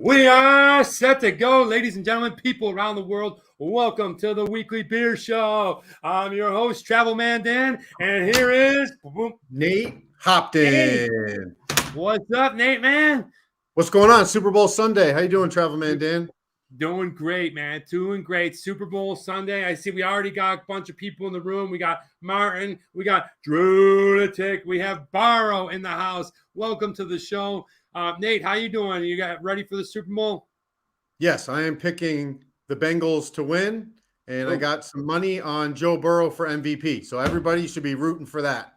We are set to go, ladies and gentlemen, people around the world. Welcome to the Weekly Beer Show. I'm your host, Travel Man Dan, and here is Nate Hopton. Hey. What's up, Nate, man? What's going on? Super Bowl Sunday. How you doing, Travel Man Dan? Doing great, man. Doing great. Super Bowl Sunday. I see we already got a bunch of people in the room. We got Martin. We got Drunatic. We have Barrow in the house. Welcome to the show. Nate, how you doing? You got ready for the Super Bowl? Yes, I am picking the Bengals to win, and I got some money on Joe Burrow for MVP. So everybody should be rooting for that.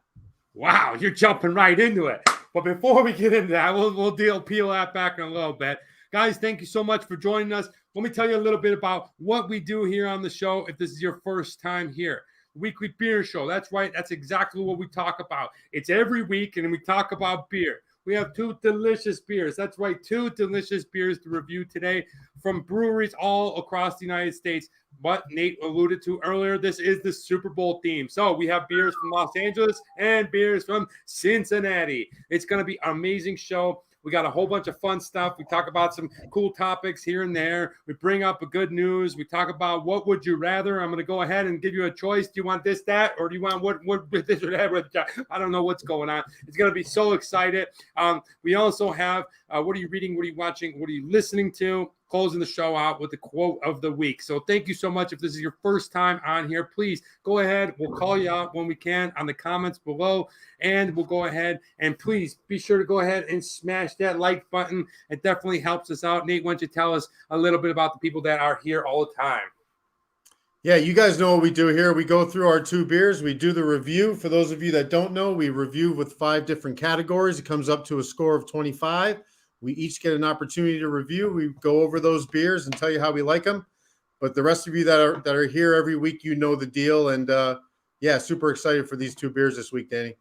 Wow, you're jumping right into it. But before we get into that, we'll peel that back in a little bit. Guys, thank you so much for joining us. Let me tell you a little bit about what we do here on the show if this is your first time here. Weekly Beer Show. That's right. That's exactly what we talk about. It's every week, and we talk about beer. We have two delicious beers. That's right, two delicious beers to review today from breweries all across the United States. What Nate alluded to earlier, this is the Super Bowl theme. So we have beers from Los Angeles and beers from Cincinnati. It's going to be an amazing show. We got a whole bunch of fun stuff. We talk about some cool topics here and there. We bring up a good news. We talk about what would you rather. I'm going to go ahead and give you a choice. Do you want this, that, or do you want what this or that? I don't know what's going on. It's going to be so excited. We also have what are you reading? What are you watching? What are you listening to? Closing the show out with the quote of the week. So thank you so much. If this is your first time on here, please go ahead. We'll call you out when we can on the comments below, and we'll go ahead and please be sure to go ahead and smash that like button. It definitely helps us out. Nate, why don't you tell us a little bit about the people that are here all the time? Yeah, you guys know what we do here. We go through our two beers. We do the review. For those of you that don't know, we review with 5 different categories. It comes up to a score of 25. We each get an opportunity to review. We go over those beers and tell you how we like them. But the rest of you that are here every week, you know the deal. And yeah, super excited for these two beers this week, Danny.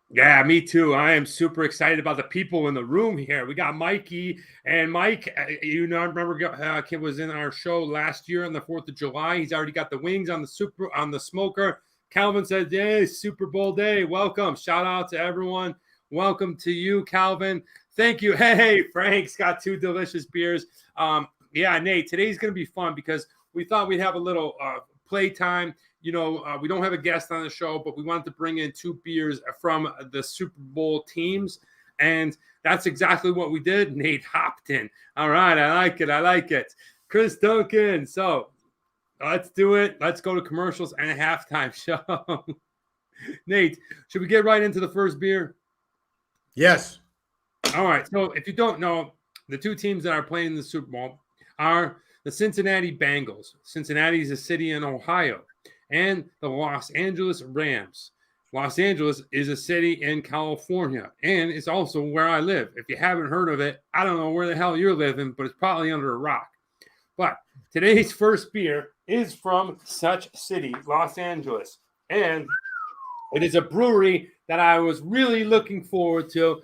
Yeah, me too. I am super excited about the people in the room here. We got Mikey, and Mike, you know, I remember kid was in our show last year on the 4th of July. He's already got the wings on the smoker. Calvin says, "Yay, Super Bowl day! Welcome! Shout out to everyone. Welcome to you, Calvin. Thank you. Hey, Frank's got 2 delicious beers. Yeah, Nate, today's gonna be fun because we thought we'd have a little playtime. You know, we don't have a guest on the show, but we wanted to bring in 2 beers from the Super Bowl teams. And that's exactly what we did. Nate Hopton. All right. I like it. I like it. Chris Duncan. So let's do it. Let's go to commercials and a halftime show. Nate, should we get right into the first beer? Yes. All right. So if you don't know, the 2 teams that are playing in the Super Bowl are the Cincinnati Bengals. Cincinnati is a city in Ohio. And the Los Angeles Rams. Los Angeles is a city in California, and it's also where I live. If you haven't heard of it, I don't know where the hell you're living, but it's probably under a rock. But today's first beer is from such city, Los Angeles, and it is a brewery that I was really looking forward to.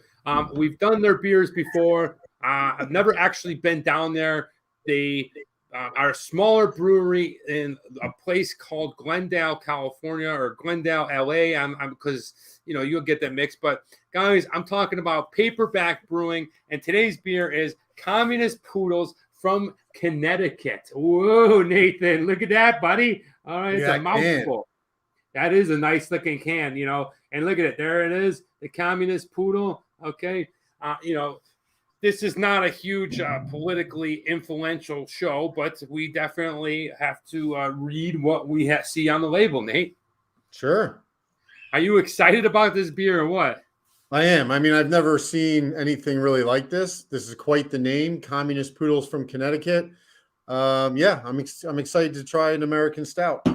We've done their beers before. I've never actually been down there. They are a smaller brewery in a place called Glendale, California, or Glendale, LA. Because you know you'll get that mix. But guys, I'm talking about Paperback Brewing, and today's beer is Communist Poodles from Connecticut. Whoa, Nathan, look at that, buddy! All right, it's a mouthful. That is a nice looking can, you know. And look at it, there it is, the Communist Poodle. Okay, you know. This is not a huge politically influential show, but we definitely have to read what we see on the label, Nate. Sure. Are you excited about this beer or what? I am. I mean, I've never seen anything really like this. This is quite the name, Communist Poodles from Connecticut. Yeah, I'm excited to try an American Stout.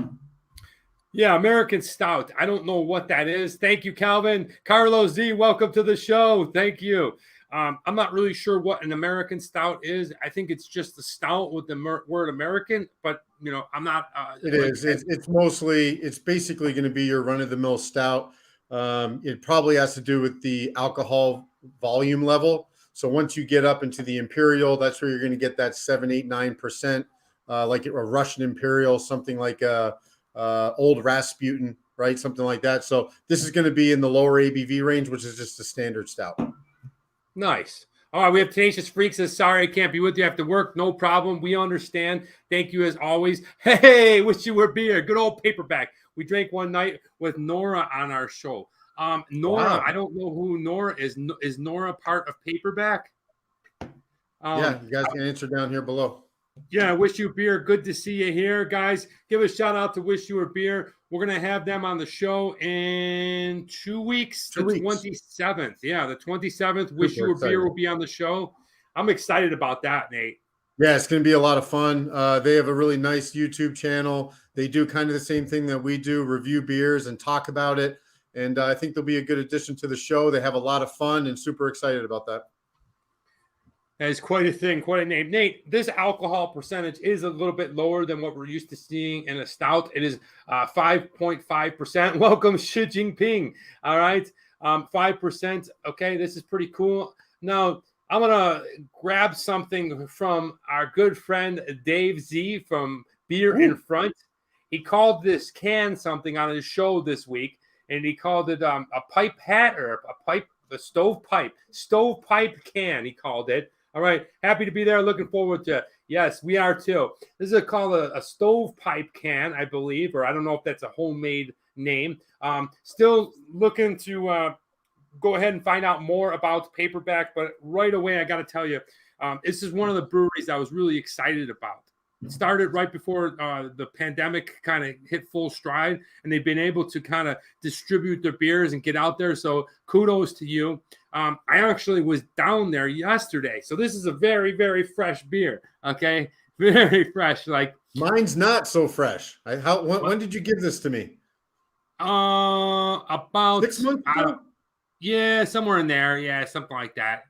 Yeah, American Stout. I don't know what that is. Thank you, Calvin. Carlos Z, welcome to the show. Thank you. I'm not really sure what an American Stout is. I think it's just a stout with the word American, but you know, I'm not. It is. It's basically going to be your run-of-the-mill stout. It probably has to do with the alcohol volume level. So once you get up into the Imperial, that's where you're going to get that 7, 8, 9%, like a Russian Imperial, something like a Old Rasputin, right? Something like that. So this is going to be in the lower ABV range, which is just a standard stout. Nice. Oh, we have Tenacious Freak says, sorry, I can't be with you after work. No problem. We understand. Thank you as always. Hey, wish you were beer. Good old paperback. We drank one night with Nora on our show. Nora, Wow. I don't know who Nora is. Is Nora part of paperback? Yeah, you guys can answer down here below. Yeah, Wish You Beer. Good to see you here, guys. Give a shout out to Wish You a Beer. We're going to have them on the show in 2 weeks, the 27th. Yeah, the 27th. Wish You a Beer will be on the show. I'm excited about that, Nate. Yeah, it's going to be a lot of fun. They have a really nice YouTube channel. They do kind of the same thing that we do, review beers and talk about it. And I think they'll be a good addition to the show. They have a lot of fun and super excited about that. That is quite a thing, quite a name. Nate, this alcohol percentage is a little bit lower than what we're used to seeing in a stout. It is 5.5%. Welcome, Xi Jinping. All right, 5%. Okay, this is pretty cool. Now, I'm going to grab something from our good friend Dave Z from Beer in Front. He called this can something on his show this week, and he called it a pipe hat or a stovepipe can, he called it. All right. Happy to be there. Looking forward to it. Yes, we are too. This is called a stovepipe can, I believe, or I don't know if that's a homemade name. Still looking to go ahead and find out more about paperback, but right away, I got to tell you, this is one of the breweries I was really excited about. It started right before the pandemic kind of hit full stride, and they've been able to kind of distribute their beers and get out there. So kudos to you. I actually was down there yesterday. So this is a very, very fresh beer. Okay. Very fresh. Like mine's not so fresh. When did you give this to me? About 6 months ago? Yeah, somewhere in there. Yeah, something like that.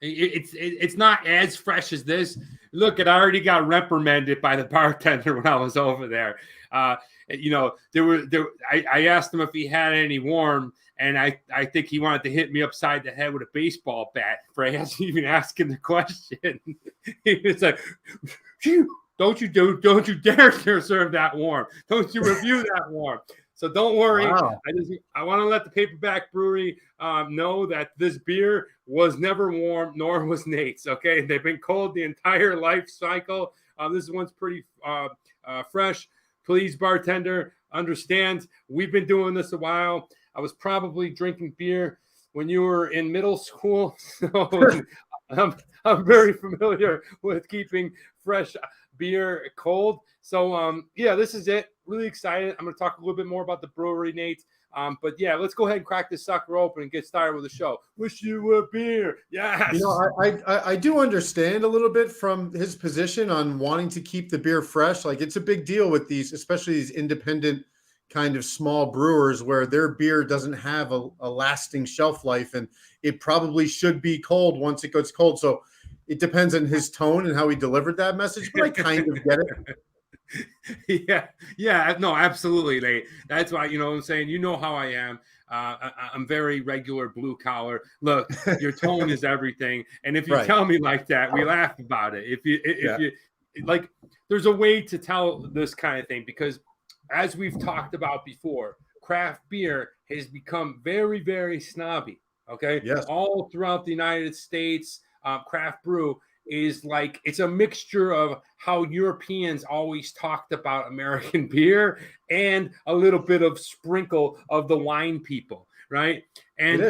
It's not as fresh as this. Look, I already got reprimanded by the bartender when I was over there. I asked him if he had any warm, and I think he wanted to hit me upside the head with a baseball bat for even asking the question. He was like, don't you dare serve that warm. Don't you review that warm. So don't worry. Wow. I want to let the Paperback Brewery know that this beer was never warm, nor was Nate's. Okay, they've been cold the entire life cycle. This one's pretty fresh. Please, bartender, understand we've been doing this a while. I was probably drinking beer when you were in middle school, so I'm very familiar with keeping fresh beer cold. So yeah, this is it. Really excited. I'm going to talk a little bit more about the brewery, Nate. But yeah, let's go ahead and crack this sucker open and get started with the show. Wish you a beer. Yes. You know, I do understand a little bit from his position on wanting to keep the beer fresh. Like, it's a big deal with these, especially these independent kind of small brewers where their beer doesn't have a lasting shelf life, and it probably should be cold once it gets cold. So it depends on his tone and how he delivered that message, but I kind of get it. Yeah, no, absolutely, Nate. That's why, you know what I'm saying? You know how I am. I'm very regular blue collar. Look, your tone is everything. And if you tell me like that, we laugh about it. If you like, there's a way to tell this kind of thing, because as we've talked about before, craft beer has become very, very snobby. Okay. Yes. All throughout the United States, craft brew is like, it's a mixture of how Europeans always talked about American beer and a little bit of sprinkle of the wine people, right? And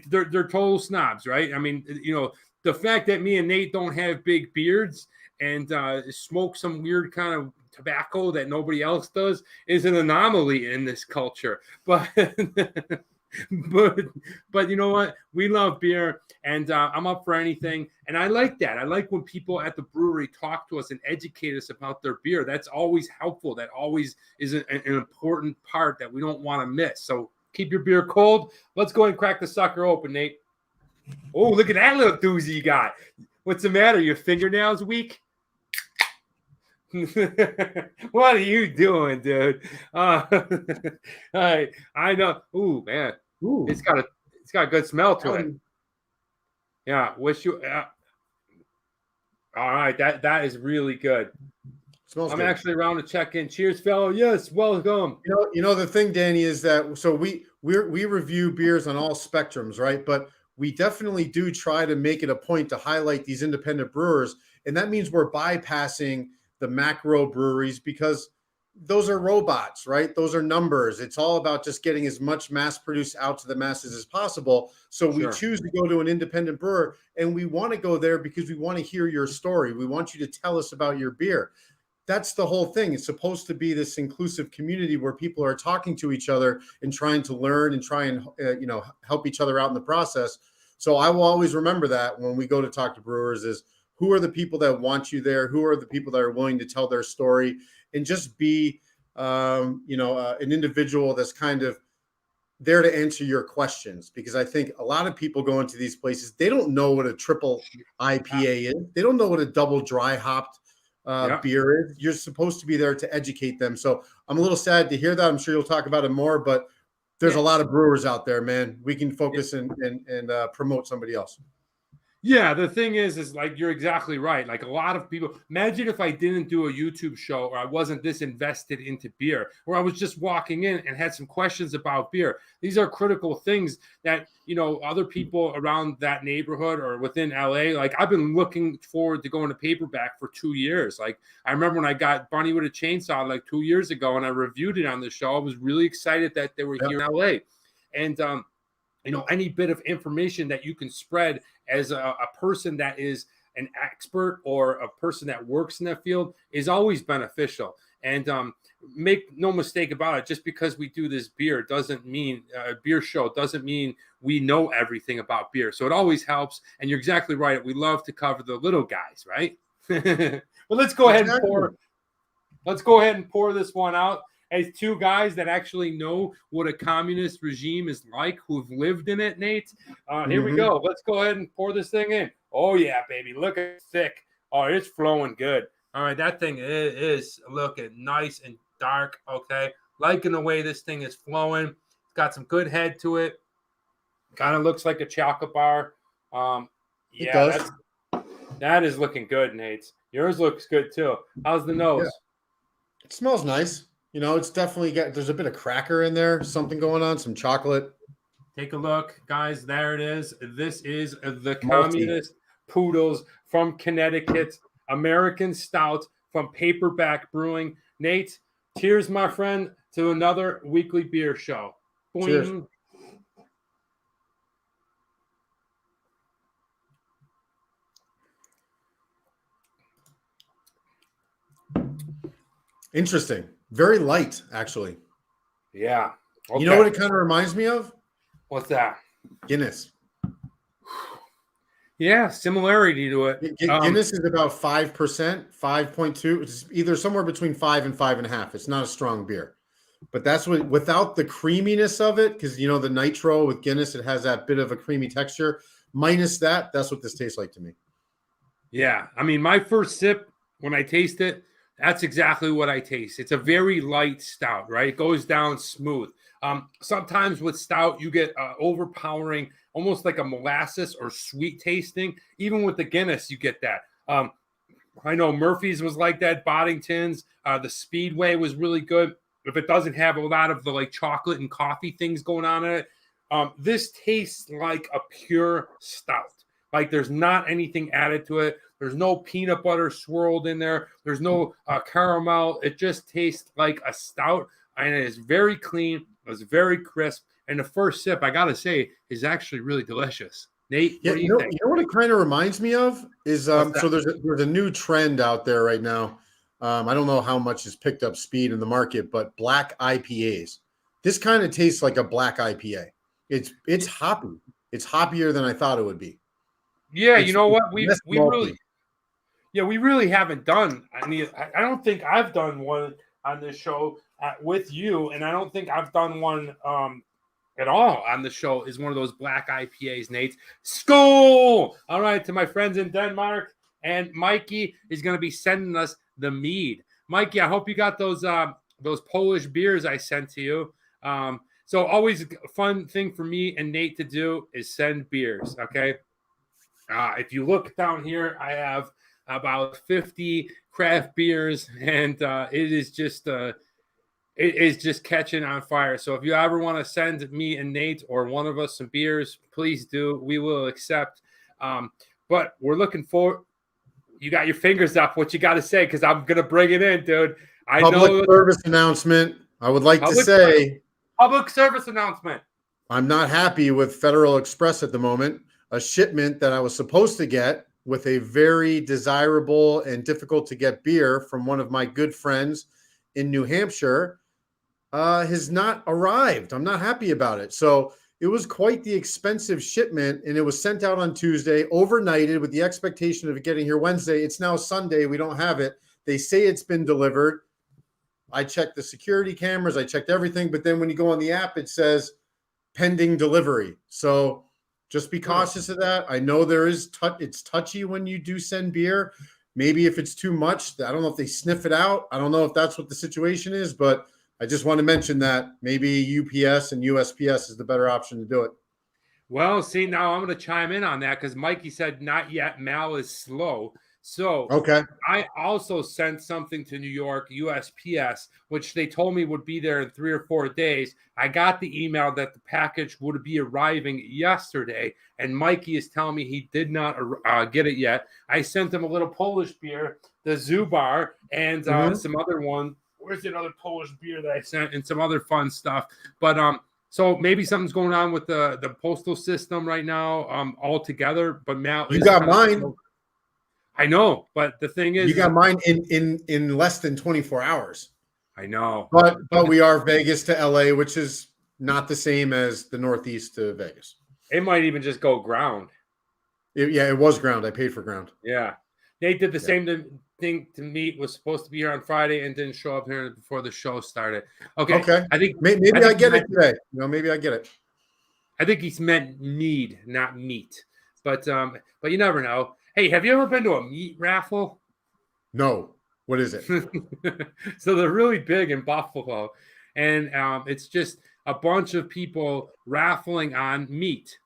they're total snobs, right? I mean, you know, the fact that me and Nate don't have big beards and smoke some weird kind of tobacco that nobody else does is an anomaly in this culture. But but you know what? We love beer, and I'm up for anything. And I like that. I like when people at the brewery talk to us and educate us about their beer. That's always helpful. That always is an important part that we don't want to miss. So keep your beer cold. Let's go and crack the sucker open, Nate. Oh, look at that little doozy you got. What's the matter? Your fingernails weak? What are you doing, dude? All right, I know. Ooh, man. Ooh. It's got a good smell to it. Yeah, wish you. All right, that is really good. Smells I'm good. Actually around to check in. Cheers, fellow. Yes, welcome. You know the thing, Danny, is that so we review beers on all spectrums, right? But we definitely do try to make it a point to highlight these independent brewers. And that means we're bypassing the macro breweries because those are robots, right? Those are numbers. It's all about just getting as much mass produced out to the masses as possible. So we choose to go to an independent brewer, and we want to go there because we want to hear your story. We want you to tell us about your beer. That's the whole thing. It's supposed to be this inclusive community where people are talking to each other and trying to learn and try and help each other out in the process. So I will always remember that when we go to talk to brewers is who are the people that want you there? Who are the people that are willing to tell their story? And just be, an individual that's kind of there to answer your questions. Because I think a lot of people go into these places, they don't know what a triple IPA is. They don't know what a double dry hopped beer is. You're supposed to be there to educate them. So I'm a little sad to hear that. I'm sure you'll talk about it more, but there's a lot of brewers out there, man. We can focus and promote somebody else. Yeah, the thing is like you're exactly right. Like a lot of people, imagine if I didn't do a YouTube show or I wasn't this invested into beer, or I was just walking in and had some questions about beer. These are critical things that, other people around that neighborhood or within LA, like I've been looking forward to going to paperback for 2 years. Like I remember when I got Bunny with a Chainsaw like 2 years ago and I reviewed it on the show. I was really excited that they were here in LA. And, any bit of information that you can spread as a person that is an expert or a person that works in that field is always beneficial. And make no mistake about it, just because we do this beer doesn't mean beer show doesn't mean we know everything about beer. So it always helps. And you're exactly right. We love to cover the little guys, right? But let's go ahead and pour this one out. As two guys that actually know what a communist regime is like, who've lived in it, Nate. Here we go. Let's go ahead and pour this thing in. Oh, yeah, baby. Look at it thick. Oh, it's flowing good. All right, that thing is looking nice and dark, okay? Liking the way this thing is flowing. It's got some good head to it. Kind of looks like a chocolate bar. It does. That is looking good, Nate. Yours looks good, too. How's the nose? Yeah. It smells nice. It's definitely there's a bit of cracker in there, something going on, some chocolate. Take a look, guys. There it is. This is the Communist Poodles from Connecticut, American Stout from Paperback Brewing. Nate, cheers, my friend, to another weekly beer show. Boing. Cheers. Interesting. Very light, actually. Yeah. Okay. You know what it kind of reminds me of? What's that? Guinness. Yeah, similarity to it. Guinness is about 5%, 5.2. It's either somewhere between 5 and 5.5. It's not a strong beer. But that's what, without the creaminess of it, because, the nitro with Guinness, it has that bit of a creamy texture. Minus that, that's what this tastes like to me. Yeah. I mean, my first sip, when I taste it, that's exactly what I taste. It's a very light stout, right? It goes down smooth. Sometimes with stout, you get overpowering, almost like a molasses or sweet tasting. Even with the Guinness, you get that. I know Murphy's was like that. Boddington's, the Speedway was really good. If it doesn't have a lot of the like chocolate and coffee things going on in it, this tastes like a pure stout. Like there's not anything added to it. There's no peanut butter swirled in there. There's no caramel. It just tastes like a stout, and it is very clean. It's very crisp. And the first sip, I got to say, is actually really delicious. Nate, what do you think? You know what it kind of reminds me of is so there's a new trend out there right now. I don't know how much has picked up speed in the market, but black IPAs. This kind of tastes like a black IPA. It's hoppy. It's hoppier than I thought it would be. Yeah, you know what? We really haven't done. I mean, I don't think I've done one on this show with you, and I don't think I've done one at all on the show. Is one of those black IPAs, Nate. Skål! All right, to my friends in Denmark, and Mikey is going to be sending us the mead. Mikey, I hope you got those Polish beers I sent to you. So always a fun thing for me and Nate to do is send beers. Okay. If you look down here, I have about 50 craft beers, and it is just it is just catching on fire. So if you ever want to send me and Nate or one of us some beers, please do. We will accept. But we're looking for. You got your fingers up. What you got to say? Because I'm gonna bring it in, dude. Public service announcement. I would like to say public service announcement. I'm not happy with Federal Express at the moment. A shipment that I was supposed to get with a very desirable and difficult to get beer from one of my good friends in New Hampshire has not arrived. I'm not happy about it. So it was quite the expensive shipment, and it was sent out on Tuesday, overnighted with the expectation of it getting here Wednesday. It's now Sunday. We don't have it. They say it's been delivered. I checked the security cameras. I checked everything. But then when you go on the app, it says pending delivery. So just be cautious of that. I know there is it's touchy when you do send beer. Maybe if it's too much, I don't know if they sniff it out. I don't know if that's what the situation is, but I just want to mention that maybe UPS and USPS is the better option to do it. Well, see, now I'm going to chime in on that because Mikey said not yet. Mail is slow. So okay. I also sent something to New York, USPS, which they told me would be there in 3 or 4 days. I got the email that the package would be arriving yesterday, and Mikey is telling me he did not get it yet. I sent him a little Polish beer, the Zubar, and some other one. Where's the other Polish beer that I sent, and some other fun stuff. But so maybe something's going on with the postal system right now altogether. But Matt, you got mine. I know, but the thing is, you got mine in less than 24 hours. I know, but we are Vegas to LA, which is not the same as the Northeast to Vegas. It might even just go ground. It was ground. I paid for ground. Yeah, Nate did the same thing to me. Was supposed to be here on Friday and didn't show up here before the show started. Okay. I think maybe I get it today. Maybe I get it. I think he's meant mead, not meat. But you never know. Hey, have you ever been to a meat raffle? No. What is it? So they're really big in Buffalo, and it's just a bunch of people raffling on meat.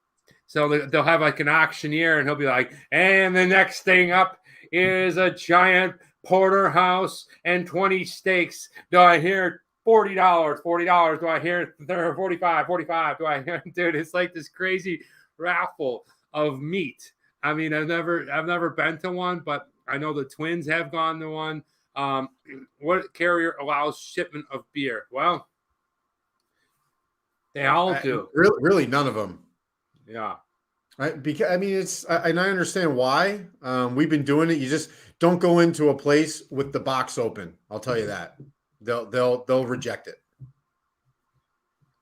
So they'll have like an auctioneer, and he'll be like, and the next thing up is a giant porterhouse and 20 steaks. Do I hear $40? $40? Do I hear $45? Do I hear? Dude, it's like this crazy raffle of meat. I mean, I've never been to one, but I know the Twins have gone to one. What carrier allows shipment of beer? Well, they all do. Really, none of them. Yeah. I mean, and I understand why. We've been doing it. You just don't go into a place with the box open. I'll tell you that. They'll reject it.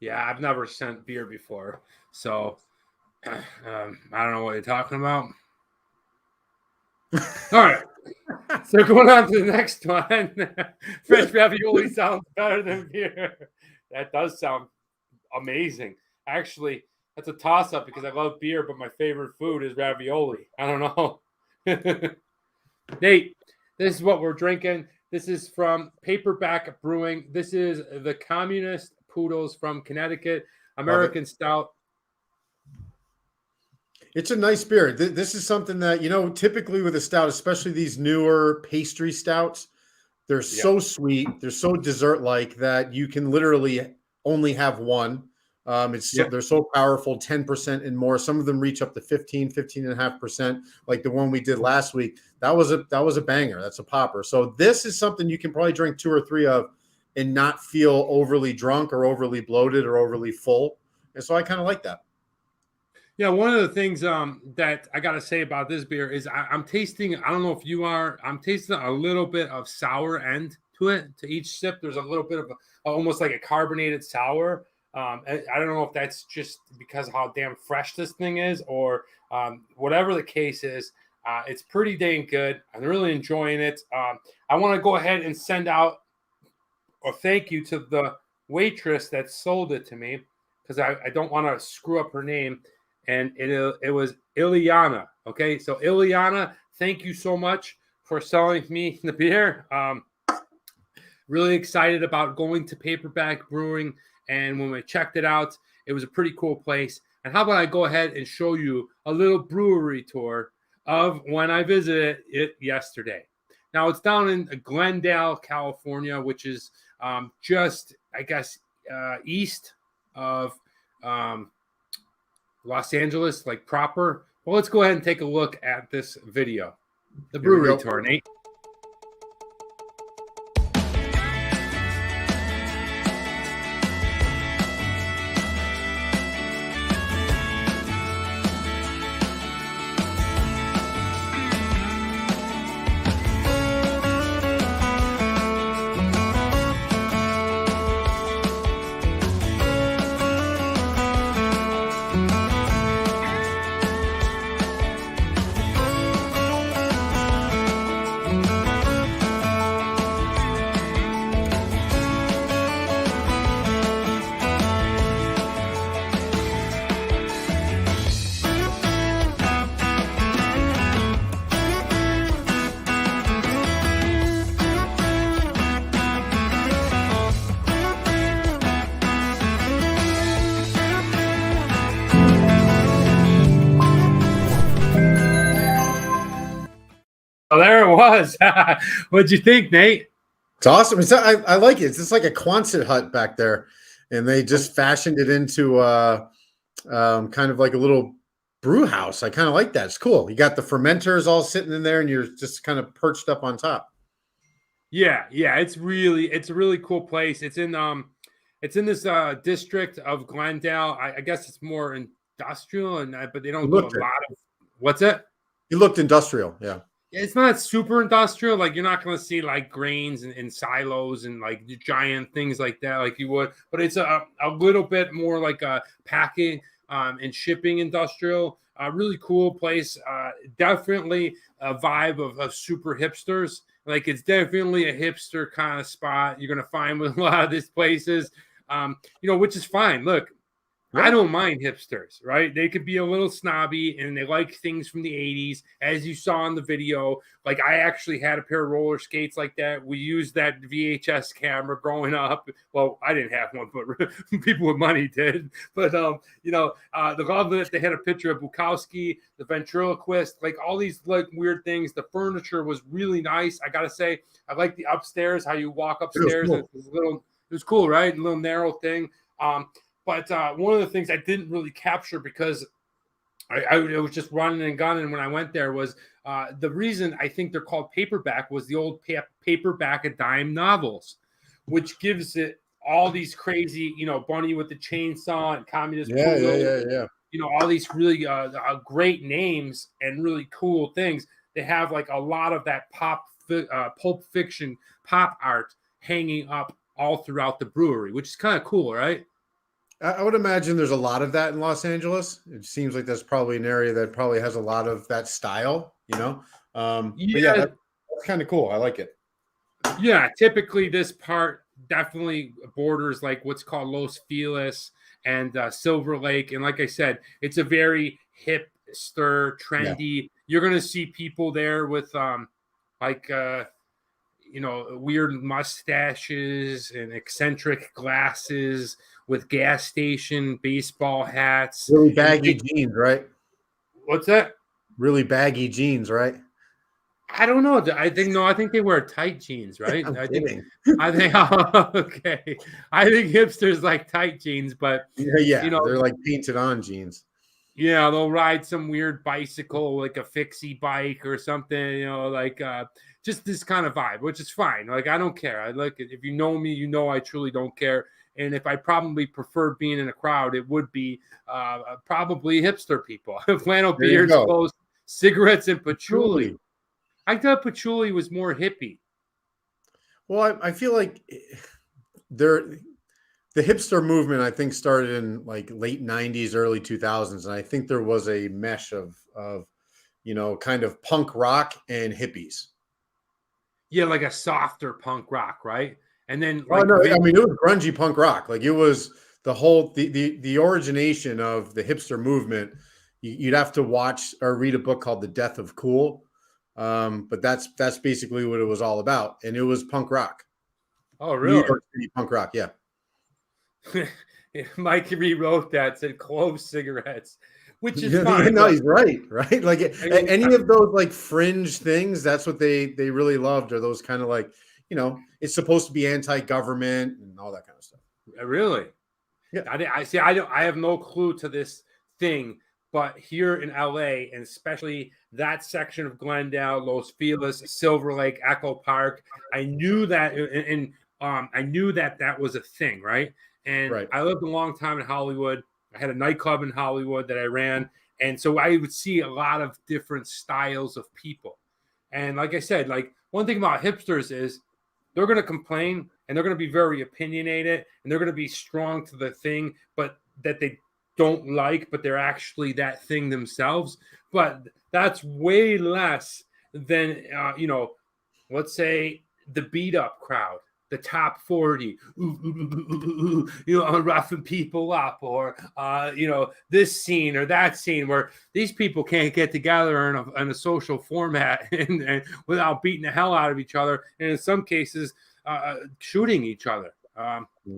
Yeah, I've never sent beer before, so I don't know what you're talking about. All right. So going on to the next one. Fresh ravioli sounds better than beer. That does sound amazing. Actually, that's a toss-up because I love beer, but my favorite food is ravioli. I don't know. Nate, this is what we're drinking. This is from Paperback Brewing. This is the Communist Poodles from Connecticut, American Stout. It's a nice beer. This is something that, typically with a stout, especially these newer pastry stouts, they're so sweet. They're so dessert-like that you can literally only have one. They're so powerful, 10% and more. Some of them reach up to 15.5%, like the one we did last week. That was a banger. That's a popper. So this is something you can probably drink 2 or 3 of and not feel overly drunk or overly bloated or overly full. And so I kind of like that. Yeah, one of the things that I got to say about this beer is I'm tasting, I don't know if you are, I'm tasting a little bit of sour end to it. To each sip, there's a little bit of almost like a carbonated sour. I don't know if that's just because of how damn fresh this thing is or whatever the case is. It's pretty dang good. I'm really enjoying it. I want to go ahead and send out a thank you to the waitress that sold it to me because I don't want to screw up her name. And it was Ileana. Okay, so Ileana, thank you so much for selling me the beer. Really excited about going to Paperback Brewing. And when we checked it out, it was a pretty cool place. And how about I go ahead and show you a little brewery tour of when I visited it yesterday. Now, it's down in Glendale, California, which is just, I guess, east of Los Angeles, like proper. Well, let's go ahead and take a look at this video. The Brewery Tour, Nate. Oh, there it was. What'd you think, Nate? It's awesome. I like it. It's just like a Quonset hut back there, and they just fashioned it into kind of like a little brew house. I kind of like that. It's cool. You got the fermenters all sitting in there, and you're just kind of perched up on top. Yeah. It's a really cool place. It's in this district of Glendale. I guess it's more industrial, but they don't do a lot of. What's it? You looked industrial, yeah. It's not super industrial. Like, you're not going to see like grains and silos and like giant things like that, like you would. But it's a little bit more like a packing and shipping industrial. Really cool place. Definitely a vibe of super hipsters. Like, it's definitely a hipster kind of spot you're going to find with a lot of these places, which is fine. Look, yeah. I don't mind hipsters, right? They could be a little snobby and they like things from the 80s, as you saw in the video. Like, I actually had a pair of roller skates like that. We used that VHS camera growing up. Well, I didn't have one, but people with money did. But, the love that they had a picture of Bukowski, the ventriloquist, like all these like weird things. The furniture was really nice. I got to say, I like the upstairs, how you walk upstairs. It was cool, right? A little narrow thing. But one of the things I didn't really capture because I was just running and gunning when I went there was the reason I think they're called paperback was the old paperback of dime novels, which gives it all these crazy, Bunny with the Chainsaw and Communist. Yeah. All these really great names and really cool things. They have like a lot of that pulp fiction pop art hanging up all throughout the brewery, which is kind of cool, right? I would imagine there's a lot of that in Los Angeles. It seems like that's probably an area that probably has a lot of that style, But yeah, that's kind of cool. I like it. Yeah, typically this part definitely borders like what's called Los Feliz and Silver Lake. And like I said, it's a very hipster, trendy. Yeah. You're going to see people there with weird mustaches and eccentric glasses with gas station baseball hats. Really baggy jeans, right? What's that? Really baggy jeans, right? I don't know. I think they wear tight jeans, right? I think okay. I think hipsters like tight jeans, but they're like painted on jeans. Yeah, they'll ride some weird bicycle, like a fixie bike or something, just this kind of vibe, which is fine. Like, I don't care. I like it. If you know me, I truly don't care. And if I probably prefer being in a crowd, it would be probably hipster people. Flannel beards, clothes, cigarettes, and patchouli. I thought patchouli was more hippie. Well, I feel like the hipster movement, I think, started in like late 90s, early 2000s. And I think there was a mesh of kind of punk rock and hippies. Yeah, like a softer punk rock, right? And then, it was grungy punk rock. Like, it was the whole the origination of the hipster movement. You'd have to watch or read a book called The Death of Cool, but that's basically what it was all about, and it was punk rock. Oh, really? New York City punk rock, yeah. Mike rewrote that, said clove cigarettes, which is fine. No, he's right. Like any of those like fringe things, that's what they really loved, or those kind of like it's supposed to be anti-government and all that kind of stuff. Really? Yeah. I see. I have no clue to this thing, but here in LA, and especially that section of Glendale, Los Feliz, Silver Lake, Echo Park, I knew that, and I knew that was a thing, right? And Right. I lived a long time in Hollywood. I had a nightclub in Hollywood that I ran, and so I would see a lot of different styles of people. And like I said, like one thing about hipsters is they're going to complain and they're going to be very opinionated and they're going to be strong to the thing, but that they don't like, but they're actually that thing themselves. But that's way less than, let's say the beat up crowd, the top 40, roughing people up, or, this scene or that scene where these people can't get together in a social format and without beating the hell out of each other. And in some cases, shooting each other.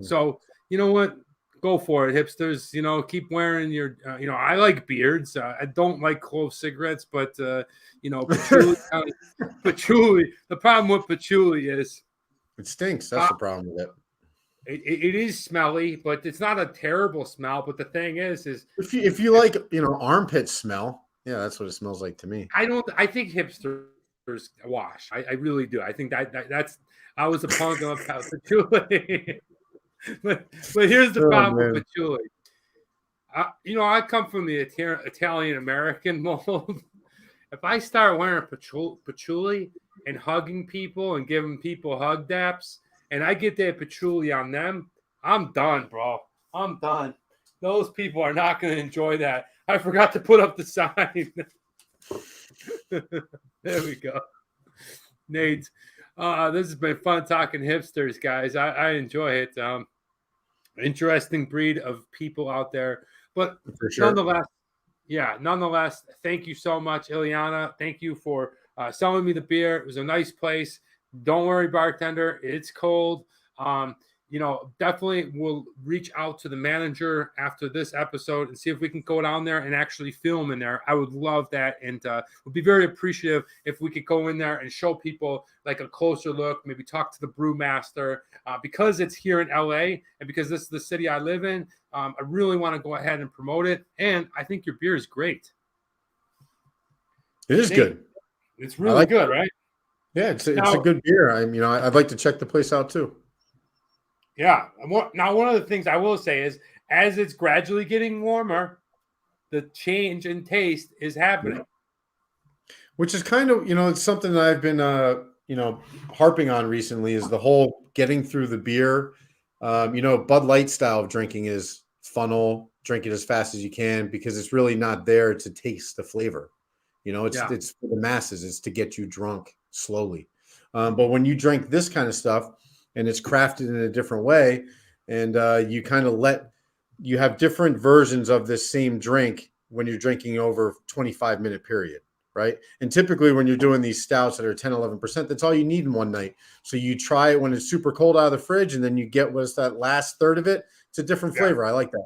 So, you know what? Go for it, hipsters. Keep wearing your, I like beards. I don't like clove cigarettes, but, patchouli, patchouli. The problem with patchouli is it stinks. That's the problem with it. It is smelly, but it's not a terrible smell. But the thing is if you like, armpit smell, yeah, that's what it smells like to me. I think hipsters wash. I really do. I think that's. I was a punk of patchouli. but here's the problem with patchouli. I come from the Italian American mold. If I start wearing patchouli and hugging people and giving people hug daps, and I get that patchouli on them, I'm done, bro. I'm done. Those people are not going to enjoy that. I forgot to put up the sign. There we go. Nate, this has been fun talking hipsters, guys. I enjoy it. Interesting breed of people out there. But nonetheless, thank you so much, Ileana. Thank you for selling me the beer. It was a nice place. Don't worry, bartender. It's cold. Definitely we'll reach out to the manager after this episode and see if we can go down there and actually film in there. I would love that. And would be very appreciative if we could go in there and show people like a closer look, maybe talk to the brewmaster. Because it's here in LA and because this is the city I live in, I really want to go ahead and promote it. And I think your beer is great. It is good. It's really good, right? Yeah, it's a good beer. I'd like to check the place out too. Yeah. Now, one of the things I will say is, as it's gradually getting warmer, the change in taste is happening. Which is kind of, it's something that I've been, harping on recently is the whole getting through the beer. Bud Light style of drinking is funnel, drink it as fast as you can because it's really not there to taste the flavor. It's for the masses. It's to get you drunk slowly. But when you drink this kind of stuff and it's crafted in a different way and you have different versions of this same drink when you're drinking over 25-minute period, right? And typically when you're doing these stouts that are 10, 11%, that's all you need in one night. So you try it when it's super cold out of the fridge and then you get what's that last third of it. It's a different flavor. I like that.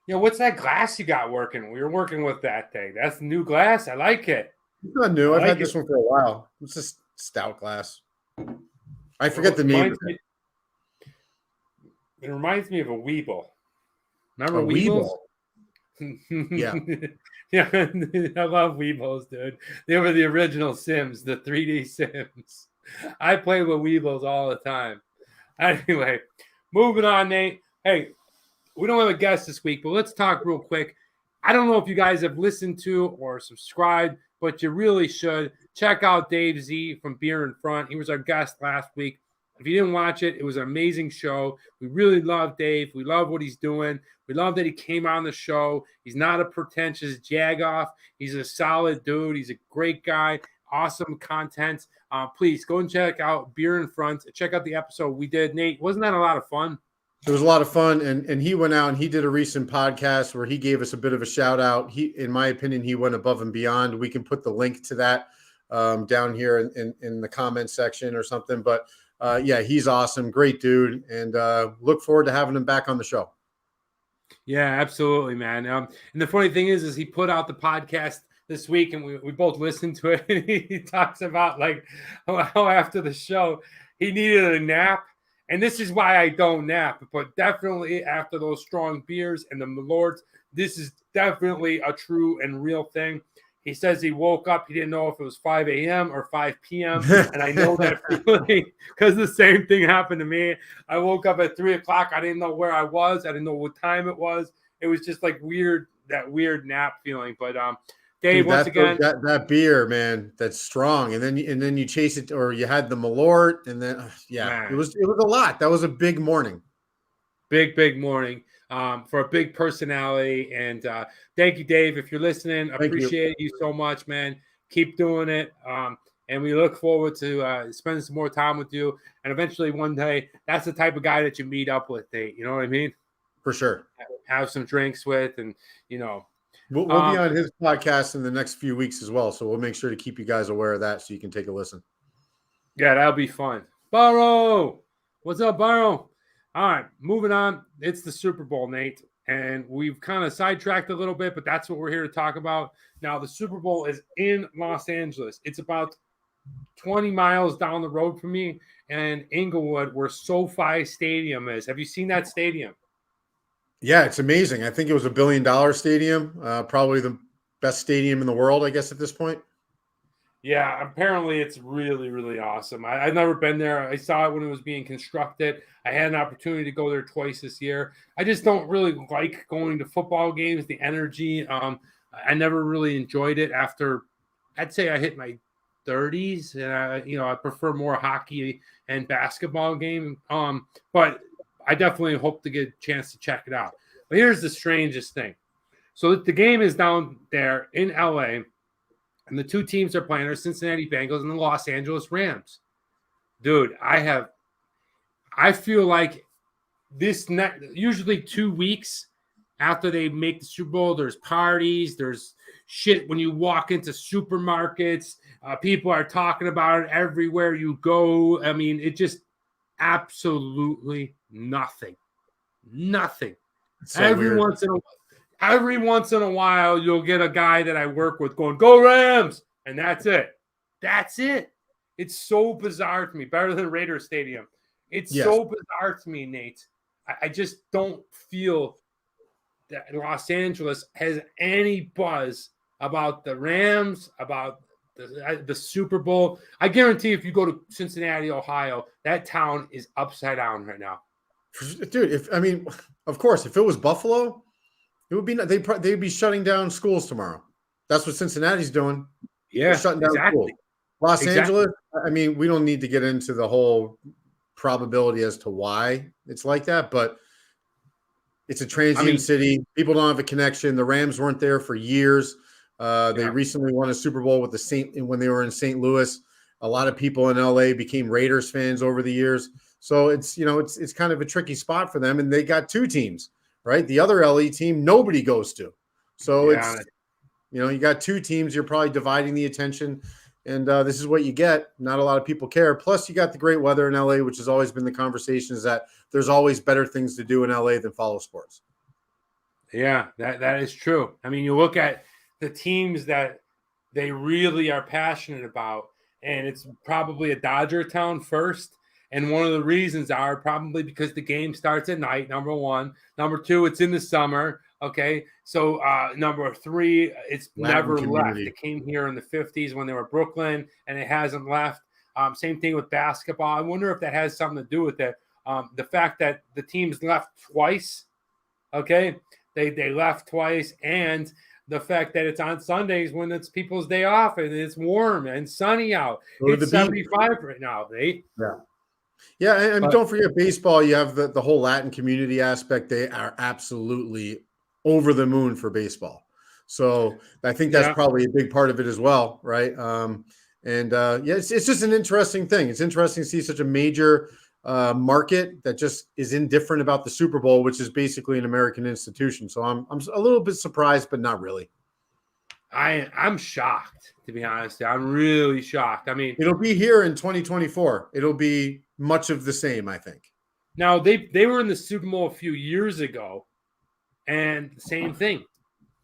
Yeah, what's that glass you got working? We were working with that thing. That's the new glass. I like it. It's not new. I've had this one for a while. It's a stout glass. I forget the name of it. It reminds me of a Weeble. Remember Weeble? Yeah. Yeah, I love Weebles, dude. They were the original Sims, the 3D Sims. I play with Weebles all the time. Anyway, moving on, Nate. Hey, we don't have a guest this week, but let's talk real quick. I don't know if you guys have listened to or subscribed, but you really should. Check out Dave Z from Beer in Front. He was our guest last week. If you didn't watch it, it was an amazing show. We really love Dave. We love what he's doing. We love that he came on the show. He's not a pretentious jagoff. He's a solid dude. He's a great guy. Awesome content. Please go and check out Beer in Front. Check out the episode we did. Nate, wasn't that a lot of fun? It was a lot of fun, and he went out and he did a recent podcast where he gave us a bit of a shout out. In my opinion, he went above and beyond. We can put the link to that down here in the comment section or something. But yeah, he's awesome, great dude, and look forward to having him back on the show. Yeah, absolutely, man. And the funny thing is he put out the podcast this week, and we both listened to it. And he talks about like how after the show he needed a nap. And this is why I don't nap, but definitely after those strong beers and the Malorts, this is definitely a true and real thing. He says he woke up, he didn't know if it was 5 a.m. or 5 p.m. And I know that feeling because the same thing happened to me. I woke up at 3 o'clock. I didn't know where I was. I didn't know what time it was. It was just like that weird nap feeling. But Dave, once again, that beer, man, that's strong, and then you chase it, or you had the Malort, and then man, it was a lot. That was a big morning, big morning for a big personality. And thank you, Dave, if you're listening. Appreciate you so much, man. Keep doing it, and we look forward to spending some more time with you. And eventually, one day, that's the type of guy that you meet up with, Dave. You know what I mean? For sure. Have some drinks with, and you know. We'll be on his podcast in the next few weeks as well, so we'll make sure to keep you guys aware of that so you can take a listen. Yeah, that'll be fun. Burrow! What's up, Burrow? All right, moving on. It's the Super Bowl, Nate, and we've kind of sidetracked a little bit, but that's what we're here to talk about. Now, the Super Bowl is in Los Angeles. It's about 20 miles down the road from me and Inglewood, where SoFi Stadium is. Have you seen that stadium? Yeah, it's amazing. I think it was $1 billion stadium, probably the best stadium in the world, I guess, at this point. Yeah, apparently it's really, really awesome. I've never been there. I saw it when it was being constructed. I had an opportunity to go there twice this year. I just don't really like going to football games, the energy. I never really enjoyed it after, I'd say I hit my 30s, and I prefer more hockey and basketball game. But I definitely hope to get a chance to check it out. But here's the strangest thing. So the game is down there in LA, and the two teams are playing are Cincinnati Bengals and the Los Angeles Rams. Dude, I feel like usually 2 weeks after they make the Super Bowl, there's parties, there's shit when you walk into supermarkets. People are talking about it everywhere you go. I mean, it just absolutely nothing. So every weird. once in a while, you'll get a guy that I work with going, "Go Rams," and that's it. It's so bizarre to me. Better than Raiders Stadium. It's so bizarre to me, Nate. I just don't feel that Los Angeles has any buzz about the Rams, about the Super Bowl. I guarantee if you go to Cincinnati, Ohio, that town is upside down right now. Dude, of course, if it was Buffalo, it would be they'd be shutting down schools tomorrow. That's what Cincinnati's doing. Yeah, they're shutting down schools. Los Angeles, we don't need to get into the whole probability as to why it's like that, but it's a transient city. People don't have a connection. The Rams weren't there for years. They recently won a Super Bowl with when they were in St. Louis. A lot of people in LA became Raiders fans over the years. So it's kind of a tricky spot for them. And they got two teams, right? The other LA team, nobody goes to. So you got two teams. You're probably dividing the attention. And this is what you get. Not a lot of people care. Plus, you got the great weather in LA, which has always been the conversation, is that there's always better things to do in LA than follow sports. Yeah, that is true. I mean, you look at the teams that they really are passionate about, and it's probably a Dodger town first. And one of the reasons are probably because the game starts at night, number one. Number two, it's in the summer. Okay. So number three, it's Latin never community. left. It came here in the 50s when they were Brooklyn, and it hasn't left. Same thing with basketball. I wonder if that has something to do with it. The fact that the teams left twice. Okay. They left twice, and the fact that it's on Sundays when it's people's day off and it's warm and sunny out. It's 75 right now, Nate. Yeah, and don't forget baseball. You have the whole Latin community aspect. They are absolutely over the moon for baseball. So I think that's probably a big part of it as well, right? It's just an interesting thing. It's interesting to see such a major market that just is indifferent about the Super Bowl, which is basically an American institution. So I'm a little bit surprised, but not really. I'm shocked, to be honest. I'm really shocked. I mean, it'll be here in 2024. It'll be much of the same, I think. Now they were in the Super Bowl a few years ago, and same thing.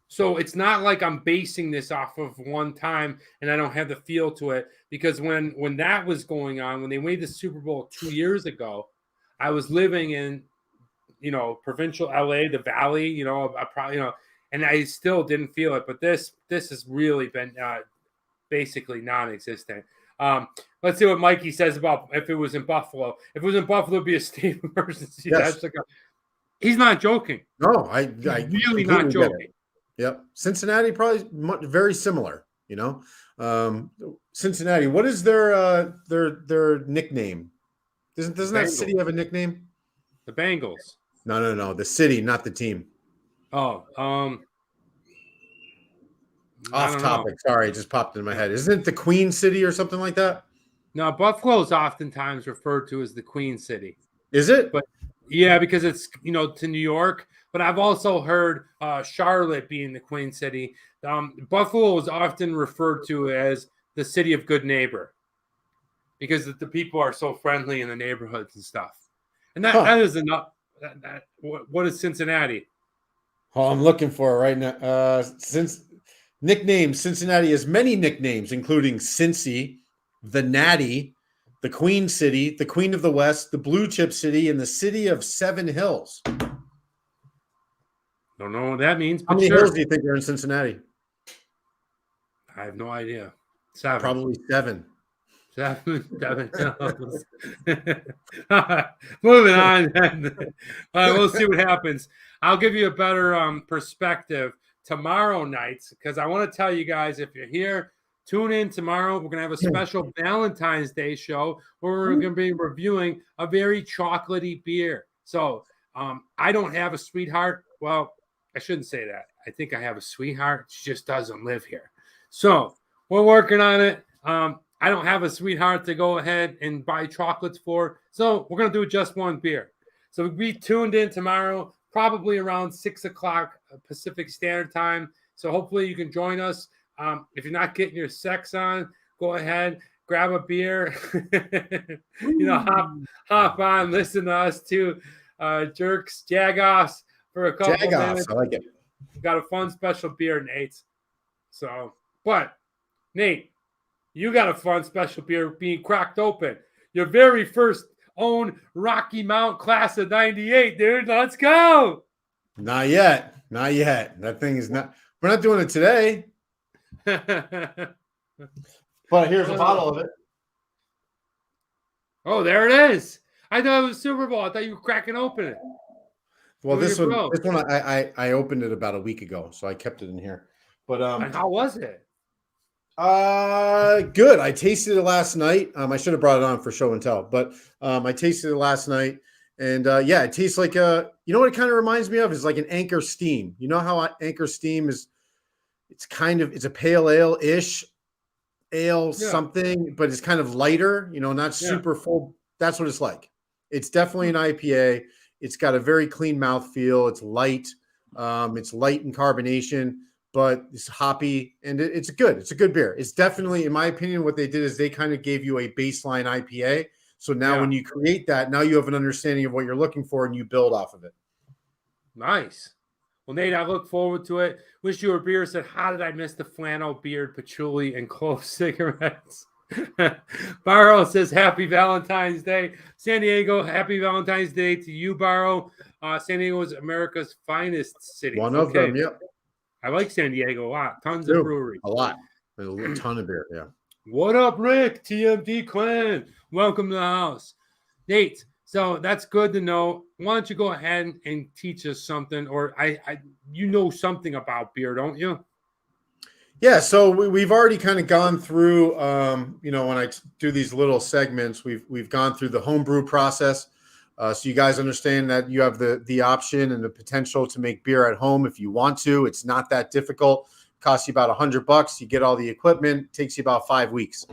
So it's not like I'm basing this off of one time and I don't have the feel to it, because when that was going on, when they made the Super Bowl 2 years ago, I was living in, provincial LA, the Valley, I probably, and I still didn't feel it. But this has really been basically non-existent. Let's see what Mikey says about if it was in Buffalo. If it was in Buffalo, it'd be a state of emergency. Yes. He's not joking. No, I really not joking. Yep. Cincinnati probably very similar, Cincinnati, what is their nickname? Doesn't that city have a nickname? The Bengals. No. The city, not the team. Oh, off topic. Sorry, it just popped in my head. Isn't it the Queen City or something like that? No, Buffalo is oftentimes referred to as the Queen City. Is it? But yeah, because it's to New York. But I've also heard Charlotte being the Queen City. Buffalo is often referred to as the city of good neighbor, because the people are so friendly in the neighborhoods and stuff. And that is enough. What is Cincinnati? Oh, I'm looking for it right now. Nicknames, Cincinnati has many nicknames, including Cincy, the Natty, the Queen City, the Queen of the West, the Blue Chip City, and the City of Seven Hills. Don't know what that means. How many hills do you think are in Cincinnati? I have no idea. 7. Probably 7. 7 hills. Moving on. We'll see what happens. I'll give you a better perspective tomorrow nights, because I want to tell you guys, if you're here, tune in tomorrow. We're going to have a special Valentine's Day show where we're going to be reviewing a very chocolatey beer. So I don't have a sweetheart. Well, I shouldn't say that. I think I have a sweetheart. She just doesn't live here. So we're working on it. I don't have a sweetheart to go ahead and buy chocolates for. So we're going to do just one beer. So be tuned in tomorrow, probably around 6 o'clock Pacific Standard Time. So hopefully you can join us. If you're not getting your sex on, go ahead, grab a beer, hop on, listen to us too. Jerks, Jagoffs for a couple minutes. I like it. We got a fun special beer, Nate. So, but Nate, you got a fun special beer being cracked open. Your very first own Rocky Mount class of 98, dude. Let's go. Not yet. That thing is not. We're not doing it today. But here's a bottle of it. Oh, there it is. I thought it was Super Bowl. I thought you were cracking open it. Well, this one I opened it about a week ago, so I kept it in here. But how was it? Good. I tasted it last night. I should have brought it on for show and tell, but I tasted it last night, and yeah, it tastes like what it kind of reminds me of is like an Anchor Steam. You know how Anchor Steam is? It's a pale ale-ish something, but it's kind of lighter. Not super full. That's what it's like. It's definitely an IPA. It's got a very clean mouthfeel. It's light. It's light in carbonation, but it's hoppy, and it's good. It's a good beer. It's definitely, in my opinion, what they did is they kind of gave you a baseline IPA. So now when you create that, now you have an understanding of what you're looking for, and you build off of it. Nice. Well, Nate, I look forward to it. Wish you a beer. Said, how did I miss the flannel, beard, patchouli, and clove cigarettes? Barrow says, happy Valentine's Day. San Diego, happy Valentine's Day to you, Barrow. San Diego is America's finest city. One of them, yep. I like San Diego a lot. Tons of breweries. A lot. A ton of beer, yeah. What up, Rick? TMD Clan. Welcome to the house. Nate, so that's good to know. Why don't you go ahead and teach us something, or you know something about beer, don't you? Yeah, so we've already kind of gone through, when I do these little segments, we've gone through the homebrew process. So you guys understand that you have the option and the potential to make beer at home if you want to. It's not that difficult. It costs you about $100. You get all the equipment. It takes you about 5 weeks.